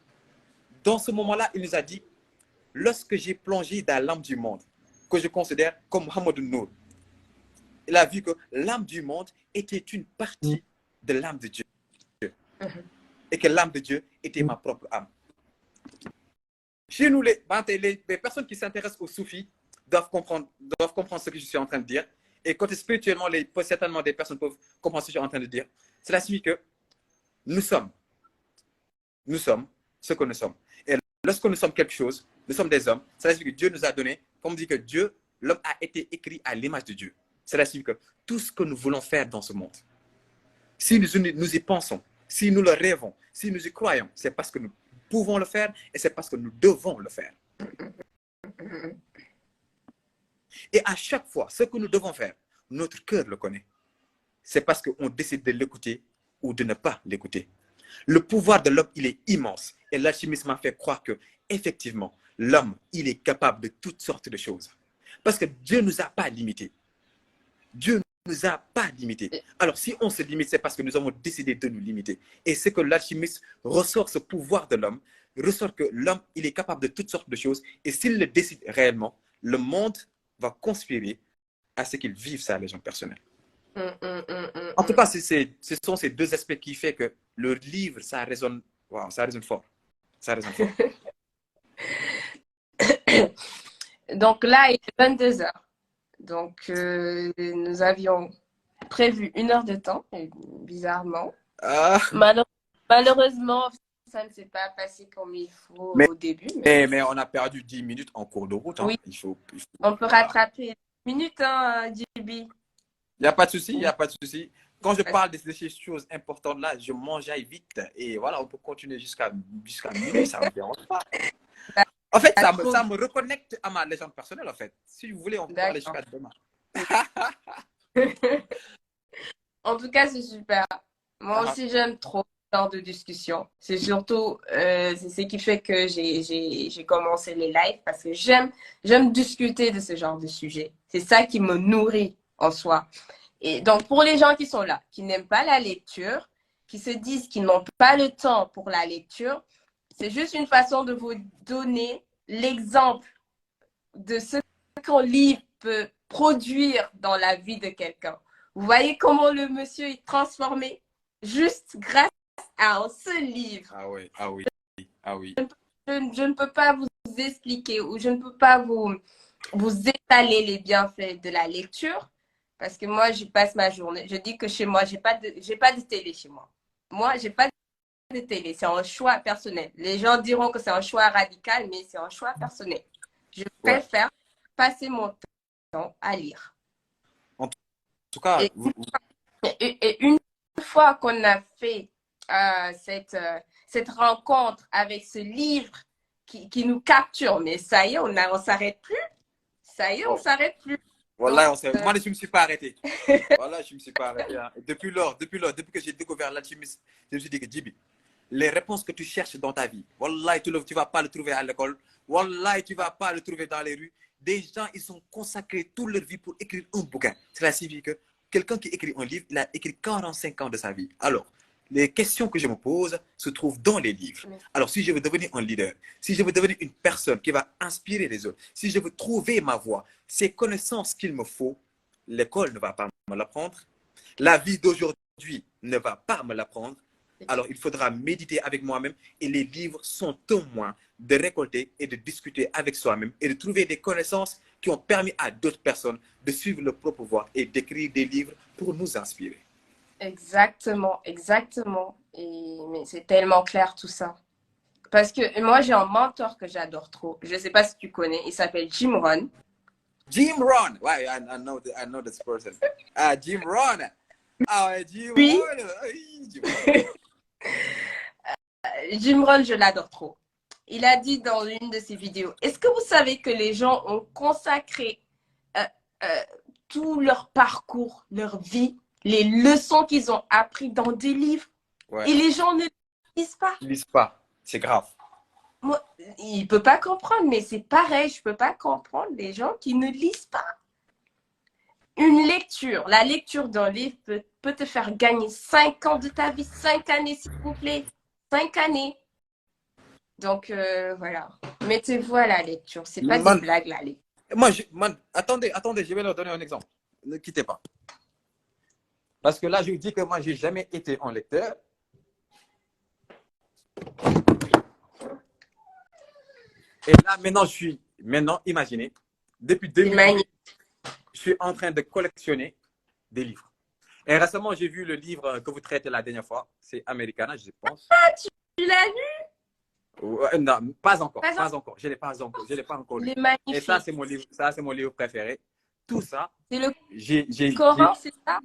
dans ce moment-là, il nous a dit, lorsque j'ai plongé dans l'âme du monde, que je considère comme Mohamed Nour, il a vu que l'âme du monde était une partie de l'âme de Dieu. Et que l'âme de Dieu était ma propre âme. Chez nous, les personnes qui s'intéressent aux soufis doivent comprendre ce que je suis en train de dire. Et côté spirituellement, certainement des personnes peuvent comprendre ce que je suis en train de dire. Cela signifie que nous sommes ce que nous sommes. Et lorsque nous sommes quelque chose, nous sommes des hommes. Cela signifie que Dieu nous a donné, comme on dit que l'homme a été écrit à l'image de Dieu. Cela signifie que tout ce que nous voulons faire dans ce monde, si nous y pensons, si nous le rêvons, si nous y croyons, c'est parce que nous pouvons le faire et c'est parce que nous devons le faire. Et à chaque fois, ce que nous devons faire, notre cœur le connaît. C'est parce qu'on décide de l'écouter ou de ne pas l'écouter. Le pouvoir de l'homme, il est immense. Et l'alchimisme m'a fait croire que, effectivement, l'homme, il est capable de toutes sortes de choses. Parce que Dieu ne nous a pas limités. Dieu ne nous a pas limités. Alors, si on se limite, c'est parce que nous avons décidé de nous limiter. Et c'est que l'alchimiste ressort ce pouvoir de l'homme, ressort que l'homme, il est capable de toutes sortes de choses. Et s'il le décide réellement, le monde va conspirer à ce qu'il vive sa légende personnelle. En tout cas, ce sont ces deux aspects qui font que le livre, ça résonne fort. Ça résonne fort. Donc là, il est 22 heures. Donc, nous avions prévu 1 heure de temps, bizarrement. Malheureusement, ça ne s'est pas passé comme il faut au début. Mais on a perdu 10 minutes en cours de route. Hein. Oui. On peut rattraper 10 minutes, hein, JB. Il n'y a pas de souci, il n'y a pas de souci. Quand je parle de ces choses importantes là, je mangeaille vite. Et voilà, on peut continuer jusqu'à minuit, ça ne me dérange pas. En fait, ça me reconnecte à ma légende personnelle, en fait. Si vous voulez, on peut parler jusqu'à demain. En tout cas, c'est super. Moi aussi, j'aime trop ce genre de discussion. C'est surtout c'est ce qui fait que j'ai commencé les lives parce que j'aime discuter de ce genre de sujet. C'est ça qui me nourrit en soi. Et donc, pour les gens qui sont là, qui n'aiment pas la lecture, qui se disent qu'ils n'ont pas le temps pour la lecture, c'est juste une façon de vous donner l'exemple de ce qu'un livre peut produire dans la vie de quelqu'un. Vous voyez comment le monsieur est transformé juste grâce à un seul livre. Ah oui. Je ne peux pas vous expliquer ou je ne peux pas vous étaler les bienfaits de la lecture parce que moi, je passe ma journée. Je dis que chez moi, j'ai pas de télé chez moi. Moi, j'ai pas de télé. C'est un choix personnel. Les gens diront que c'est un choix radical, mais c'est un choix personnel. Je préfère passer mon temps à lire. En tout cas, et une fois qu'on a fait cette rencontre avec ce livre qui nous capture, mais ça y est, on s'arrête plus. Ça y est, on s'arrête plus. Voilà, moi, je ne me suis pas arrêté. Voilà, je ne me suis pas arrêté. Hein. Depuis que j'ai découvert l'alchimisme, je me suis dit que Djibi, les réponses que tu cherches dans ta vie, Wallah, tu ne vas pas le trouver à l'école. Wallah, tu ne vas pas le trouver dans les rues. Des gens, ils ont consacré toute leur vie pour écrire un bouquin. Cela signifie que quelqu'un qui écrit un livre, il a écrit 45 ans de sa vie. Alors, les questions que je me pose se trouvent dans les livres. Alors, si je veux devenir un leader, si je veux devenir une personne qui va inspirer les autres, si je veux trouver ma voie, ces connaissances qu'il me faut, l'école ne va pas me l'apprendre, la vie d'aujourd'hui ne va pas me l'apprendre. Alors, il faudra méditer avec moi-même et les livres sont un moyen de récolter et de discuter avec soi-même et de trouver des connaissances qui ont permis à d'autres personnes de suivre leur propre voie et d'écrire des livres pour nous inspirer. Exactement, exactement. Mais c'est tellement clair tout ça. Parce que moi, j'ai un mentor que j'adore trop. Je ne sais pas si tu connais. Il s'appelle Jim Rohn. Jim Rohn. Ouais, I know this person. Ah, Jim Rohn. Ah, Jim Oui. Rohn. Jim Rohn, je l'adore trop. Il a dit dans une de ses vidéos, est-ce que vous savez que les gens ont consacré tout leur parcours, leur vie, les leçons qu'ils ont apprises dans des livres, et les gens ne lisent pas. Ils ne lisent pas, c'est grave. Moi, il ne peut pas comprendre, mais c'est pareil, je ne peux pas comprendre les gens qui ne lisent pas. Une lecture, la lecture d'un livre peut te faire gagner 5 ans de ta vie, 5 années s'il vous plaît, 5 années. Donc voilà, mettez-vous à la lecture, c'est pas des blagues la lecture. Attendez, je vais leur donner un exemple. Ne quittez pas. Parce que là, je vous dis que moi, je n'ai jamais été un lecteur. Et là, maintenant, imaginez, depuis 2008, je suis en train de collectionner des livres. Et récemment, j'ai vu le livre que vous traitez la dernière fois. C'est Americana, je pense. Ah, tu l'as lu? Non, pas encore. Je ne l'ai pas encore lu. Et ça, c'est mon livre préféré. Tout ça. C'est le Coran, c'est ça?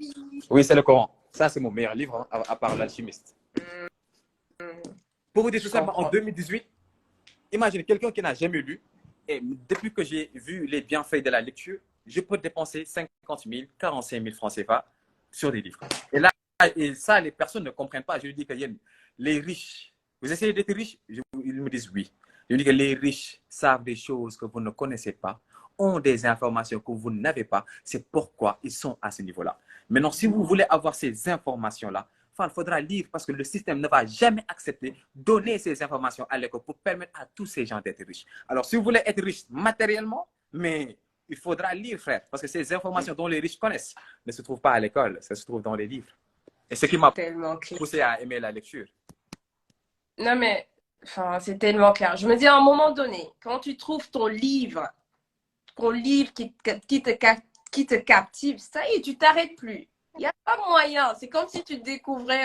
Oui, c'est le Coran. Ça, c'est mon meilleur livre, hein, à part L'Alchimiste. Pour vous dire tout simplement, en 2018, imaginez quelqu'un qui n'a jamais lu. Et depuis que j'ai vu les bienfaits de la lecture, je peux dépenser 50 000, 45 000 francs CFA sur des livres. Et ça, les personnes ne comprennent pas. Je lui dis que les riches, vous essayez d'être riche? Ils me disent oui. Je dis que les riches savent des choses que vous ne connaissez pas, ont des informations que vous n'avez pas. C'est pourquoi ils sont à ce niveau-là. Maintenant, si vous voulez avoir ces informations-là, il faudra lire parce que le système ne va jamais accepter donner ces informations à l'école pour permettre à tous ces gens d'être riches. Alors, si vous voulez être riche matériellement, mais il faudra lire, frère, parce que ces informations dont les riches connaissent ne se trouvent pas à l'école, ça se trouve dans les livres. Et ce qui m'a poussé à aimer la lecture. Non, mais c'est tellement clair. Je me dis, à un moment donné, quand tu trouves ton livre qui te captive, ça y est, tu t'arrêtes plus. Il n'y a pas moyen. C'est comme si tu découvrais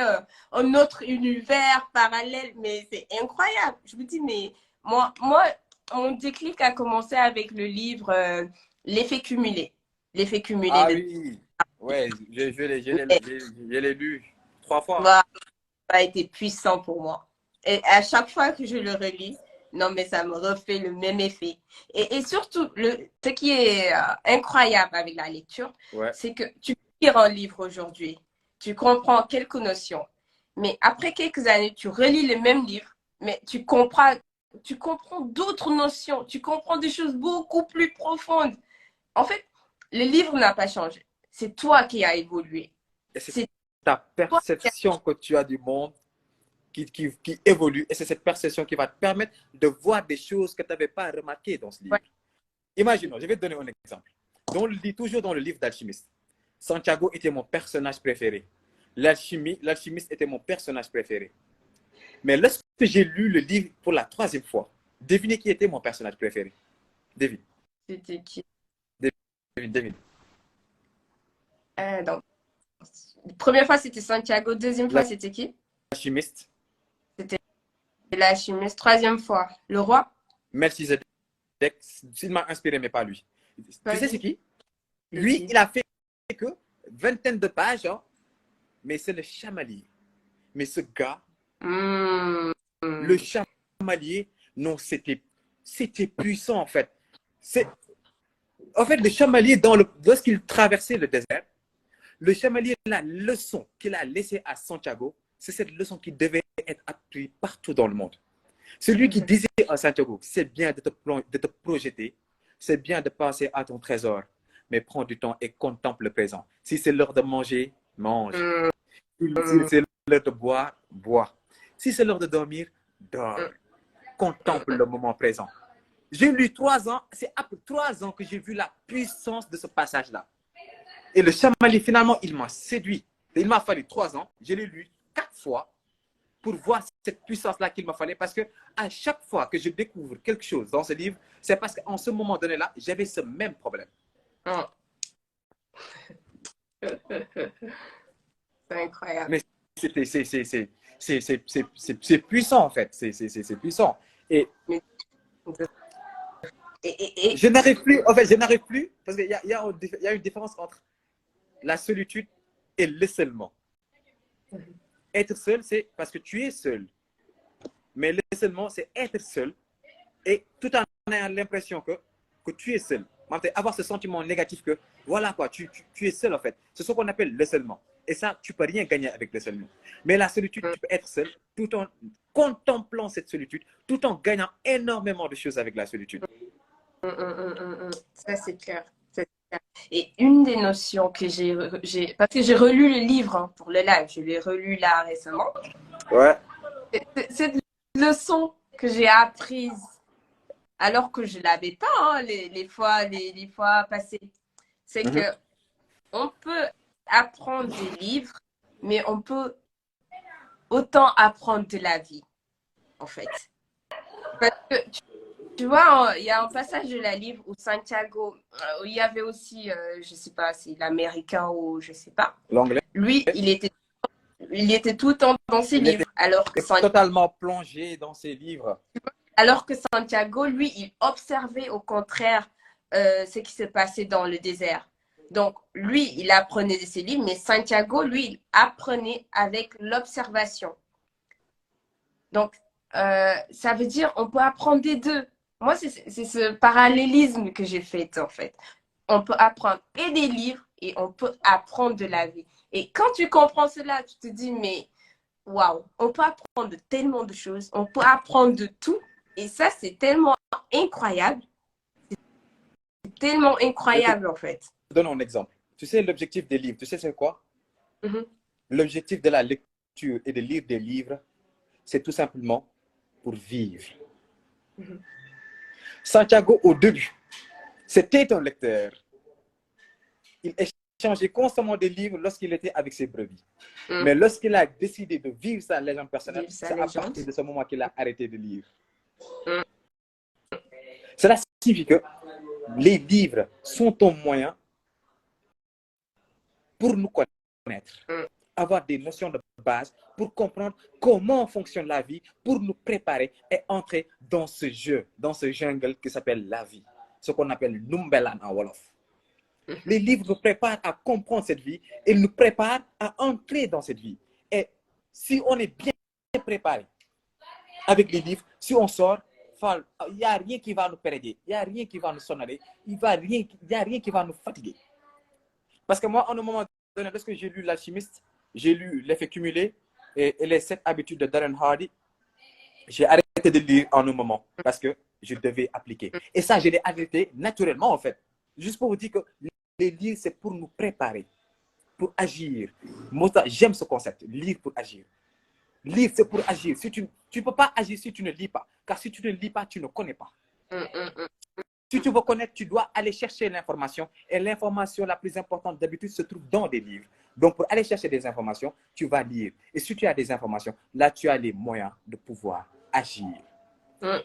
un autre univers parallèle, mais c'est incroyable. Je me dis, mais moi, mon déclic a commencé avec le livre L'effet cumulé. L'effet cumulé. Ah oui, ouais, je l'ai lu 3 fois. Ça a été puissant pour moi. Et à chaque fois que je le relis, non, mais ça me refait le même effet. Et surtout, ce qui est incroyable avec la lecture, c'est que tu peux lire un livre aujourd'hui, tu comprends quelques notions, mais après quelques années, tu relis le même livre, mais tu comprends d'autres notions, tu comprends des choses beaucoup plus profondes. En fait, le livre n'a pas changé. C'est toi qui as évolué. C'est ta perception que tu as du monde qui évolue et c'est cette perception qui va te permettre de voir des choses que tu n'avais pas remarquées dans ce livre. Imaginons, je vais te donner un exemple. Toujours dans le livre d'Alchimiste, Santiago était mon personnage préféré. L'alchimiste était mon personnage préféré. Mais lorsque j'ai lu le livre pour la 3e fois, devinez qui était mon personnage préféré. Devine. C'était qui? Devine. Donc, première fois, c'était Santiago. Deuxième fois, c'était qui? L'alchimiste. C'était l'alchimiste. 3e fois, le roi. Melchizedek. Il m'a inspiré, mais pas lui. Tu sais c'est qui? Lui, il a fait que vingtaine de pages, hein, mais c'est le chamalier. Mais ce gars, le chamalier, non, c'était puissant en fait. En fait, le chamalier, lorsqu'il traversait le désert, le chamalier, la leçon qu'il a laissée à Santiago, c'est cette leçon qui devait être apprise partout dans le monde. Celui qui disait à Santiago, c'est bien de te projeter, c'est bien de penser à ton trésor, mais prends du temps et contemple le présent. Si c'est l'heure de manger, mange. Si c'est l'heure de boire, bois. Si c'est l'heure de dormir, dors. Contemple le moment présent. J'ai lu 3 ans, c'est après 3 ans que j'ai vu la puissance de ce passage-là. Et le Chamali, finalement, il m'a séduit. Il m'a fallu 3 ans, je l'ai lu 4 fois pour voir cette puissance-là qu'il m'a fallu. Parce que à chaque fois que je découvre quelque chose dans ce livre, c'est parce qu'en ce moment donné-là, j'avais ce même problème. C'est incroyable. Mais c'est puissant, en fait. C'est puissant. Et je n'arrive plus, en fait, je n'arrive plus, parce qu'il y a une différence entre la solitude et l'isolement. Être seul, c'est parce que tu es seul. Mais l'isolement, c'est être seul et tout en ayant l'impression que tu es seul. Avoir ce sentiment négatif que, voilà quoi, tu es seul en fait. C'est ce qu'on appelle l'isolement. Et ça, tu ne peux rien gagner avec l'isolement. Mais la solitude, tu peux être seul tout en contemplant cette solitude, tout en gagnant énormément de choses avec la solitude. Ça, c'est clair. Et une des notions que j'ai parce que j'ai relu le livre pour le live, je l'ai relu là récemment. Ouais. Cette leçon que j'ai apprise alors que je ne l'avais pas les fois passées, c'est que on peut apprendre des livres, mais on peut autant apprendre de la vie, en fait. Parce que tu vois, il y a un passage de la livre où Santiago, où il y avait aussi, je ne sais pas, c'est l'américain ou je ne sais pas. L'anglais. Lui, il était tout le temps dans ses livres. Alors que totalement plongé dans ses livres. Alors que Santiago, lui, il observait au contraire ce qui se passait dans le désert. Donc, lui, il apprenait de ses livres, mais Santiago, lui, il apprenait avec l'observation. Donc, ça veut dire on peut apprendre des deux. Moi, c'est ce parallélisme que j'ai fait, en fait. On peut apprendre et des livres et on peut apprendre de la vie. Et quand tu comprends cela, tu te dis, mais waouh, on peut apprendre tellement de choses, on peut apprendre de tout. Et ça, c'est tellement incroyable. C'est tellement incroyable, en fait. Je te donne un exemple. Tu sais, l'objectif des livres, tu sais c'est quoi? L'objectif de la lecture et de lire des livres, c'est tout simplement pour vivre. Santiago, au début, c'était un lecteur. Il échangeait constamment des livres lorsqu'il était avec ses brebis. Mais lorsqu'il a décidé de vivre sa légende personnelle, c'est à partir de ce moment qu'il a arrêté de lire. Cela signifie que les livres sont un moyen pour nous connaître, avoir des notions de base, pour comprendre comment fonctionne la vie, pour nous préparer et entrer dans ce jeu, dans ce jungle qui s'appelle la vie, ce qu'on appelle Numbelan en Wolof. Les livres nous préparent à comprendre cette vie et nous préparent à entrer dans cette vie. Et si on est bien préparé avec les livres, si on sort, il n'y a rien qui va nous perdre, il n'y a rien qui va nous sonner, il n'y a rien qui va nous fatiguer. Parce que moi, en un moment donné, lorsque j'ai lu L'Alchimiste, j'ai lu L'effet cumulé et les 7 habitudes de Darren Hardy, j'ai arrêté de lire en un moment parce que je devais appliquer. Et ça, je l'ai arrêté naturellement, en fait. Juste pour vous dire que les livres, c'est pour nous préparer, pour agir. Moi, j'aime ce concept, lire pour agir. Lire, c'est pour agir. Si tu ne peux pas agir si tu ne lis pas. Car si tu ne lis pas, tu ne connais pas. Si tu veux connaître, tu dois aller chercher l'information. Et l'information la plus importante d'habitude se trouve dans des livres. Donc, pour aller chercher des informations, tu vas lire. Et si tu as des informations, là, tu as les moyens de pouvoir agir.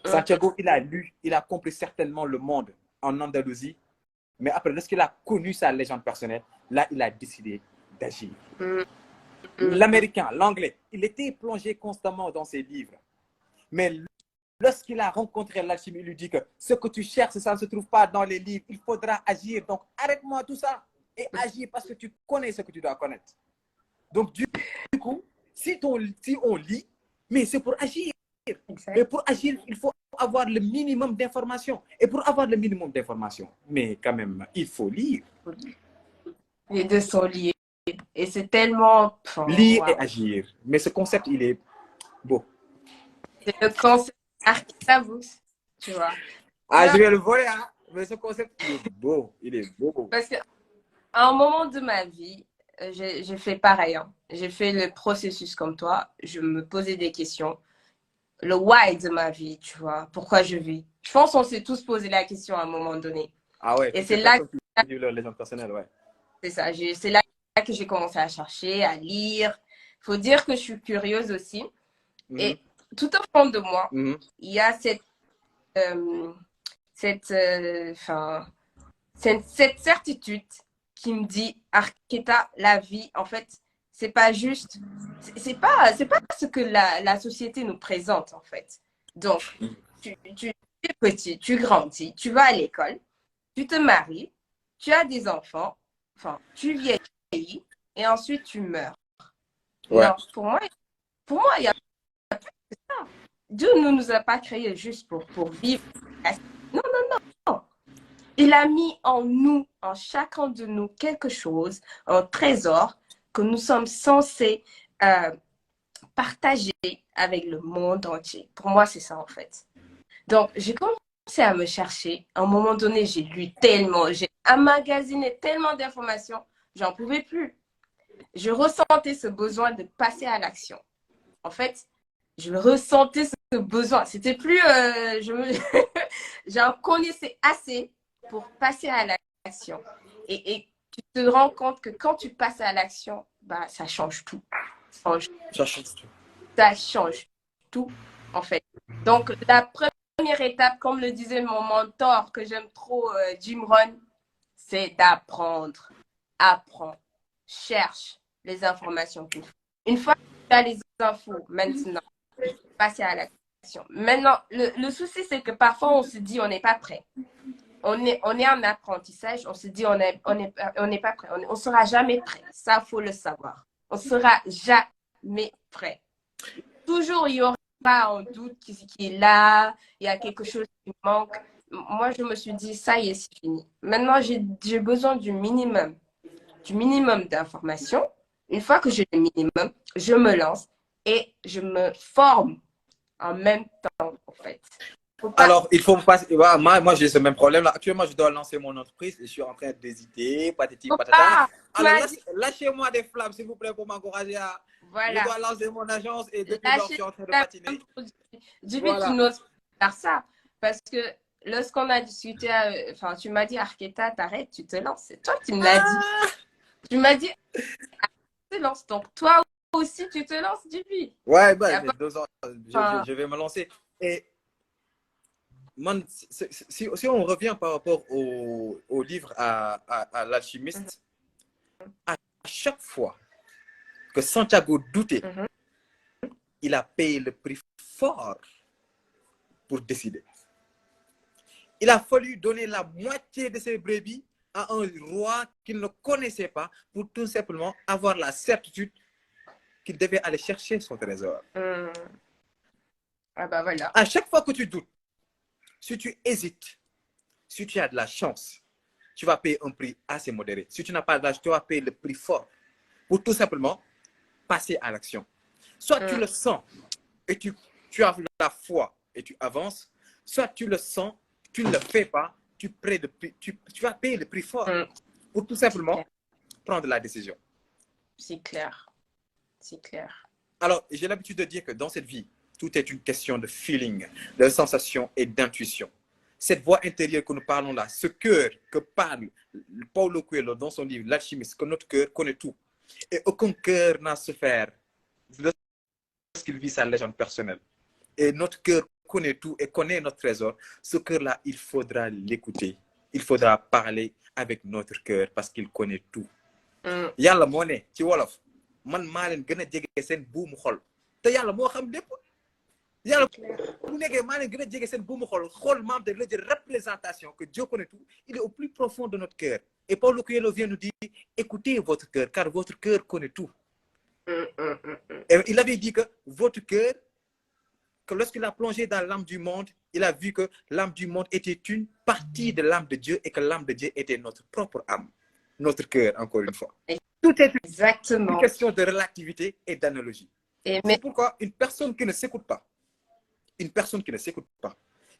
Santiago, il a lu, il a compris certainement le monde en Andalousie. Mais après, lorsqu'il a connu sa légende personnelle, là, il a décidé d'agir. L'Américain, l'Anglais, il était plongé constamment dans ses livres. Mais lorsqu'il a rencontré l'alchimie, il lui dit que ce que tu cherches, ça ne se trouve pas dans les livres. Il faudra agir. Donc, arrête-moi tout ça et agis parce que tu connais ce que tu dois connaître. Donc, du coup, si on lit, mais c'est pour agir. Exact. Mais pour agir, il faut avoir le minimum d'informations. Et pour avoir le minimum d'informations, mais quand même, il faut lire. Les deux sont liés. Et c'est tellement... Lire et agir. Mais ce concept, il est beau. C'est le concept Architabus, tu vois. Ah, je vais le voler, hein. Mais ce concept, il est beau. Il est beau. Parce qu'à un moment de ma vie, j'ai fait pareil. Hein. J'ai fait le processus comme toi. Je me posais des questions. Le why de ma vie, tu vois. Pourquoi je vis. Je pense qu'on s'est tous posé la question à un moment donné. Ah ouais, Et toutes c'est les là, personnes qui vivent leur légende personnelle, ouais. c'est ça. C'est là que j'ai commencé à chercher, à lire. Il faut dire que je suis curieuse aussi. Et tout au fond de moi, il y a cette certitude qui me dit, Arqueta, la vie, en fait, c'est pas juste, c'est pas ce que la société nous présente, en fait. Donc, tu es petit, tu grandis, tu vas à l'école, tu te maries, tu as des enfants, enfin, tu vieillis, et ensuite tu meurs. Ouais. Non, pour moi, il y a plus que ça. Dieu ne nous a pas créés juste pour vivre. Non, non, non. Il a mis en nous, en chacun de nous, quelque chose, un trésor que nous sommes censés partager avec le monde entier. Pour moi, c'est ça en fait. Donc, j'ai commencé à me chercher. À un moment donné, j'ai lu tellement, j'ai emmagasiné tellement d'informations, j'en pouvais plus. Je ressentais ce besoin de passer à l'action. En fait, je ressentais ce besoin. C'était plus, j'en connaissais assez pour passer à l'action. Et tu te rends compte que quand tu passes à l'action, bah, ça change tout. Ça change tout. Ça change tout, en fait. Donc, la première étape, comme le disait mon mentor, que j'aime trop, Jim Rohn, c'est d'apprendre. Apprends. Cherche les informations qu'il faut. Une fois que tu as les infos, maintenant, il faut passer à l'action. Maintenant, le souci, c'est que parfois, on se dit on n'est pas prêt. On est en apprentissage, on se dit on n'est pas prêt. On ne sera jamais prêt. Ça, il faut le savoir. On ne sera jamais prêt. Toujours, il y aura un doute qui est là, il y a quelque chose qui manque. Moi, je me suis dit, ça y est, c'est fini. Maintenant, j'ai besoin du minimum d'informations. Une fois que j'ai le minimum, je me lance et je me forme en même temps, en fait. Alors, il faut passer. Moi j'ai ce même problème. Là. Actuellement, je dois lancer mon entreprise et je suis en train d'hésiter, patati patata. Alors, lâchez-moi des flammes, s'il vous plaît, pour m'encourager à. Voilà. Je dois lancer mon agence et depuis lors, je suis en train de patiner. Voilà. Tu n'oses pas faire ça parce que lorsqu'on a discuté, enfin, tu m'as dit, Arqueta, t'arrêtes, tu te lances. C'est toi qui me l'as dit. Tu m'as dit, tu te lances. Donc, toi aussi, tu te lances, Duby. Ouais, bah, j'ai 2 ans, je vais me lancer. Et si on revient par rapport au livre à l'alchimiste, à chaque fois que Santiago doutait, il a payé le prix fort pour décider. Il a fallu donner la moitié de ses brebis à un roi qu'il ne connaissait pas pour tout simplement avoir la certitude qu'il devait aller chercher son trésor. Ah bah voilà. À chaque fois que tu doutes, si tu hésites, si tu as de la chance, tu vas payer un prix assez modéré. Si tu n'as pas d'âge, tu vas payer le prix fort pour tout simplement passer à l'action. Soit tu le sens et tu as la foi et tu avances, soit tu le sens, tu ne le fais pas, tu vas payer le prix fort pour tout simplement prendre la décision. C'est clair. C'est clair. Alors, j'ai l'habitude de dire que dans cette vie, tout est une question de feeling, de sensation et d'intuition. Cette voix intérieure que nous parlons là, ce cœur que parle Paulo Coelho dans son livre L'Alchimiste, que notre cœur connaît tout. Et aucun cœur n'a souffert lorsqu'il vit sa légende personnelle. Et notre cœur connaît tout et connaît notre trésor. Ce cœur-là, il faudra l'écouter. Il faudra parler avec notre cœur parce qu'il connaît tout. Yàlla moo ne ci wolof man maa leen gën a jege seen buumu xol te yàlla moo xam lépp yàlla bu nekkee maa leen gën a jege seen buumu xol membre de la représentation que Dieu connaît tout, il est au plus profond de notre cœur. Et Paulo Coelho vient nous dire, écoutez votre cœur, car votre cœur connaît tout. Et il avait dit que votre cœur, que lorsqu'il a plongé dans l'âme du monde, il a vu que l'âme du monde était une partie de l'âme de Dieu et que l'âme de Dieu était notre propre âme, notre cœur, encore une fois. Tout est une question de relativité et d'analogie. C'est pourquoi une personne qui ne s'écoute pas,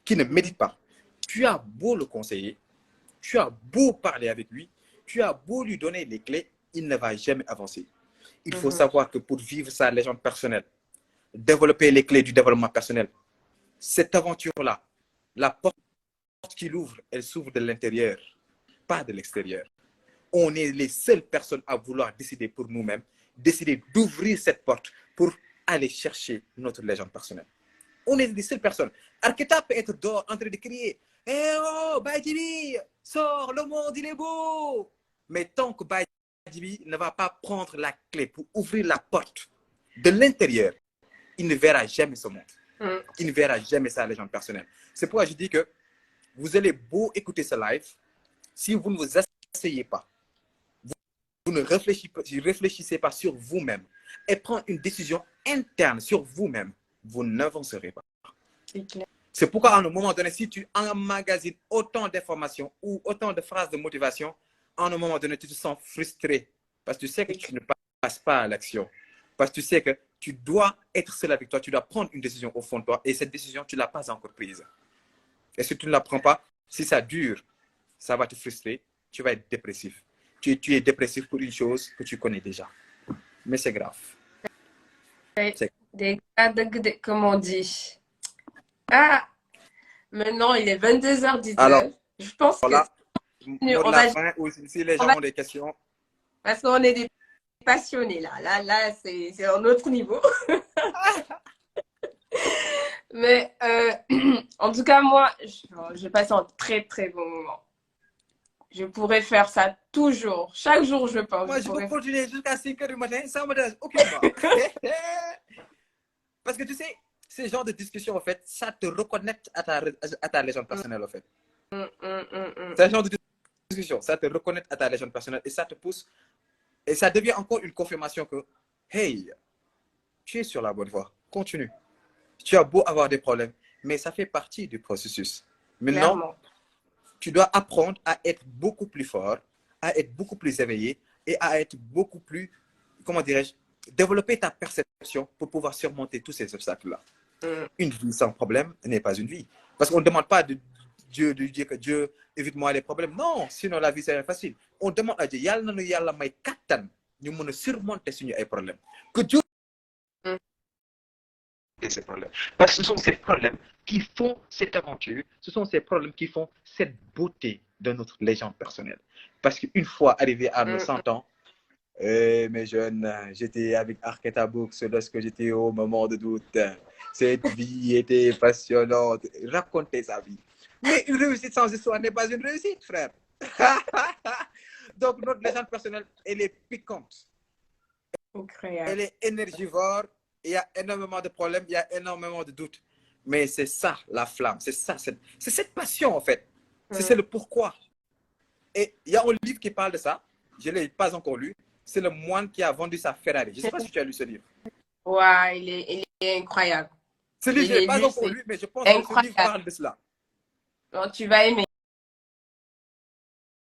qui ne médite pas, tu as beau le conseiller, tu as beau parler avec lui, tu as beau lui donner les clés, il ne va jamais avancer. Il faut savoir que pour vivre sa légende personnelle, développer les clés du développement personnel, cette aventure-là, la porte qu'il ouvre, elle s'ouvre de l'intérieur, pas de l'extérieur. On est les seules personnes à vouloir décider pour nous-mêmes, décider d'ouvrir cette porte pour aller chercher notre légende personnelle. On est les seules personnes. Arkéta peut être dehors en train de crier « Eh oh, Baïdibi, sors, le monde, il est beau !» Mais tant que Baïdibi ne va pas prendre la clé pour ouvrir la porte de l'intérieur, il ne verra jamais ce monde. Il ne verra jamais sa légende personnelle. C'est pourquoi je dis que vous allez beau écouter ce live, si vous ne vous asseyez pas, vous ne réfléchissez pas sur vous-même et prendre une décision interne sur vous-même, vous n'avancerez pas. C'est pourquoi à un moment donné, si tu emmagasines autant d'informations ou autant de phrases de motivation, à un moment donné, tu te sens frustré parce que tu sais que tu ne passes pas à l'action. Parce que tu sais que tu dois être seul avec toi, tu dois prendre une décision au fond de toi et cette décision, tu ne l'as pas encore prise. Et si tu ne la prends pas, si ça dure, ça va te frustrer, tu vas être dépressif. Tu es dépressif pour une chose que tu connais déjà. Mais c'est grave. Des cas comme on dit. Ah, maintenant il est 22h19. Alors, je pense voilà, que on va fin, ou si les gens ont des questions. Parce qu'on est des passionnés là. Là c'est un autre niveau. Mais en tout cas, moi, je passe un très très bon moment. Je pourrais faire ça toujours. Chaque jour, je pense. Moi, je peux continuer jusqu'à 5 h du matin sans me déranger aucunement. Parce que tu sais, ce genre de discussion, en fait, ça te reconnecte à ta légende personnelle, en fait. Ce genre de discussion, ça te reconnecte à ta légende personnelle et ça te pousse. Et ça devient encore une confirmation que, hey, tu es sur la bonne voie. Continue. Tu as beau avoir des problèmes, mais ça fait partie du processus. Maintenant, clairement, tu dois apprendre à être beaucoup plus fort, à être beaucoup plus éveillé et à être beaucoup plus, comment dirais-je, développer ta perception pour pouvoir surmonter tous ces obstacles-là. Une vie sans problème n'est pas une vie. Parce qu'on ne demande pas de dire que Dieu, évite-moi les problèmes. Non, sinon la vie serait facile. On demande à Dieu, yalla nanu yalla may kattan, ñu mëna surmonter suñu ay problèmes. Que Dieu ces problèmes. Parce que ce sont ces problèmes qui font cette aventure, ce sont ces problèmes qui font cette beauté de notre légende personnelle. Parce qu'une fois arrivé à nos 100 ans, mes jeunes, j'étais avec Arkéta Books lorsque j'étais au moment de doute. Cette vie était passionnante. Racontez sa vie. Mais une réussite sans histoire n'est pas une réussite, frère. Donc, notre légende personnelle, elle est piquante. Incroyable. Elle est énergivore. Il y a énormément de problèmes, il y a énormément de doutes. Mais c'est ça, la flamme. C'est ça, c'est cette passion, en fait. C'est le pourquoi. Et il y a un livre qui parle de ça. Je ne l'ai pas encore lu. C'est le moine qui a vendu sa Ferrari. Je ne sais pas si tu as lu ce livre. Ouais, il est incroyable. Ce livre, je ne l'ai pas encore lu, mais je pense que ce livre parle de cela. Donc, tu vas aimer.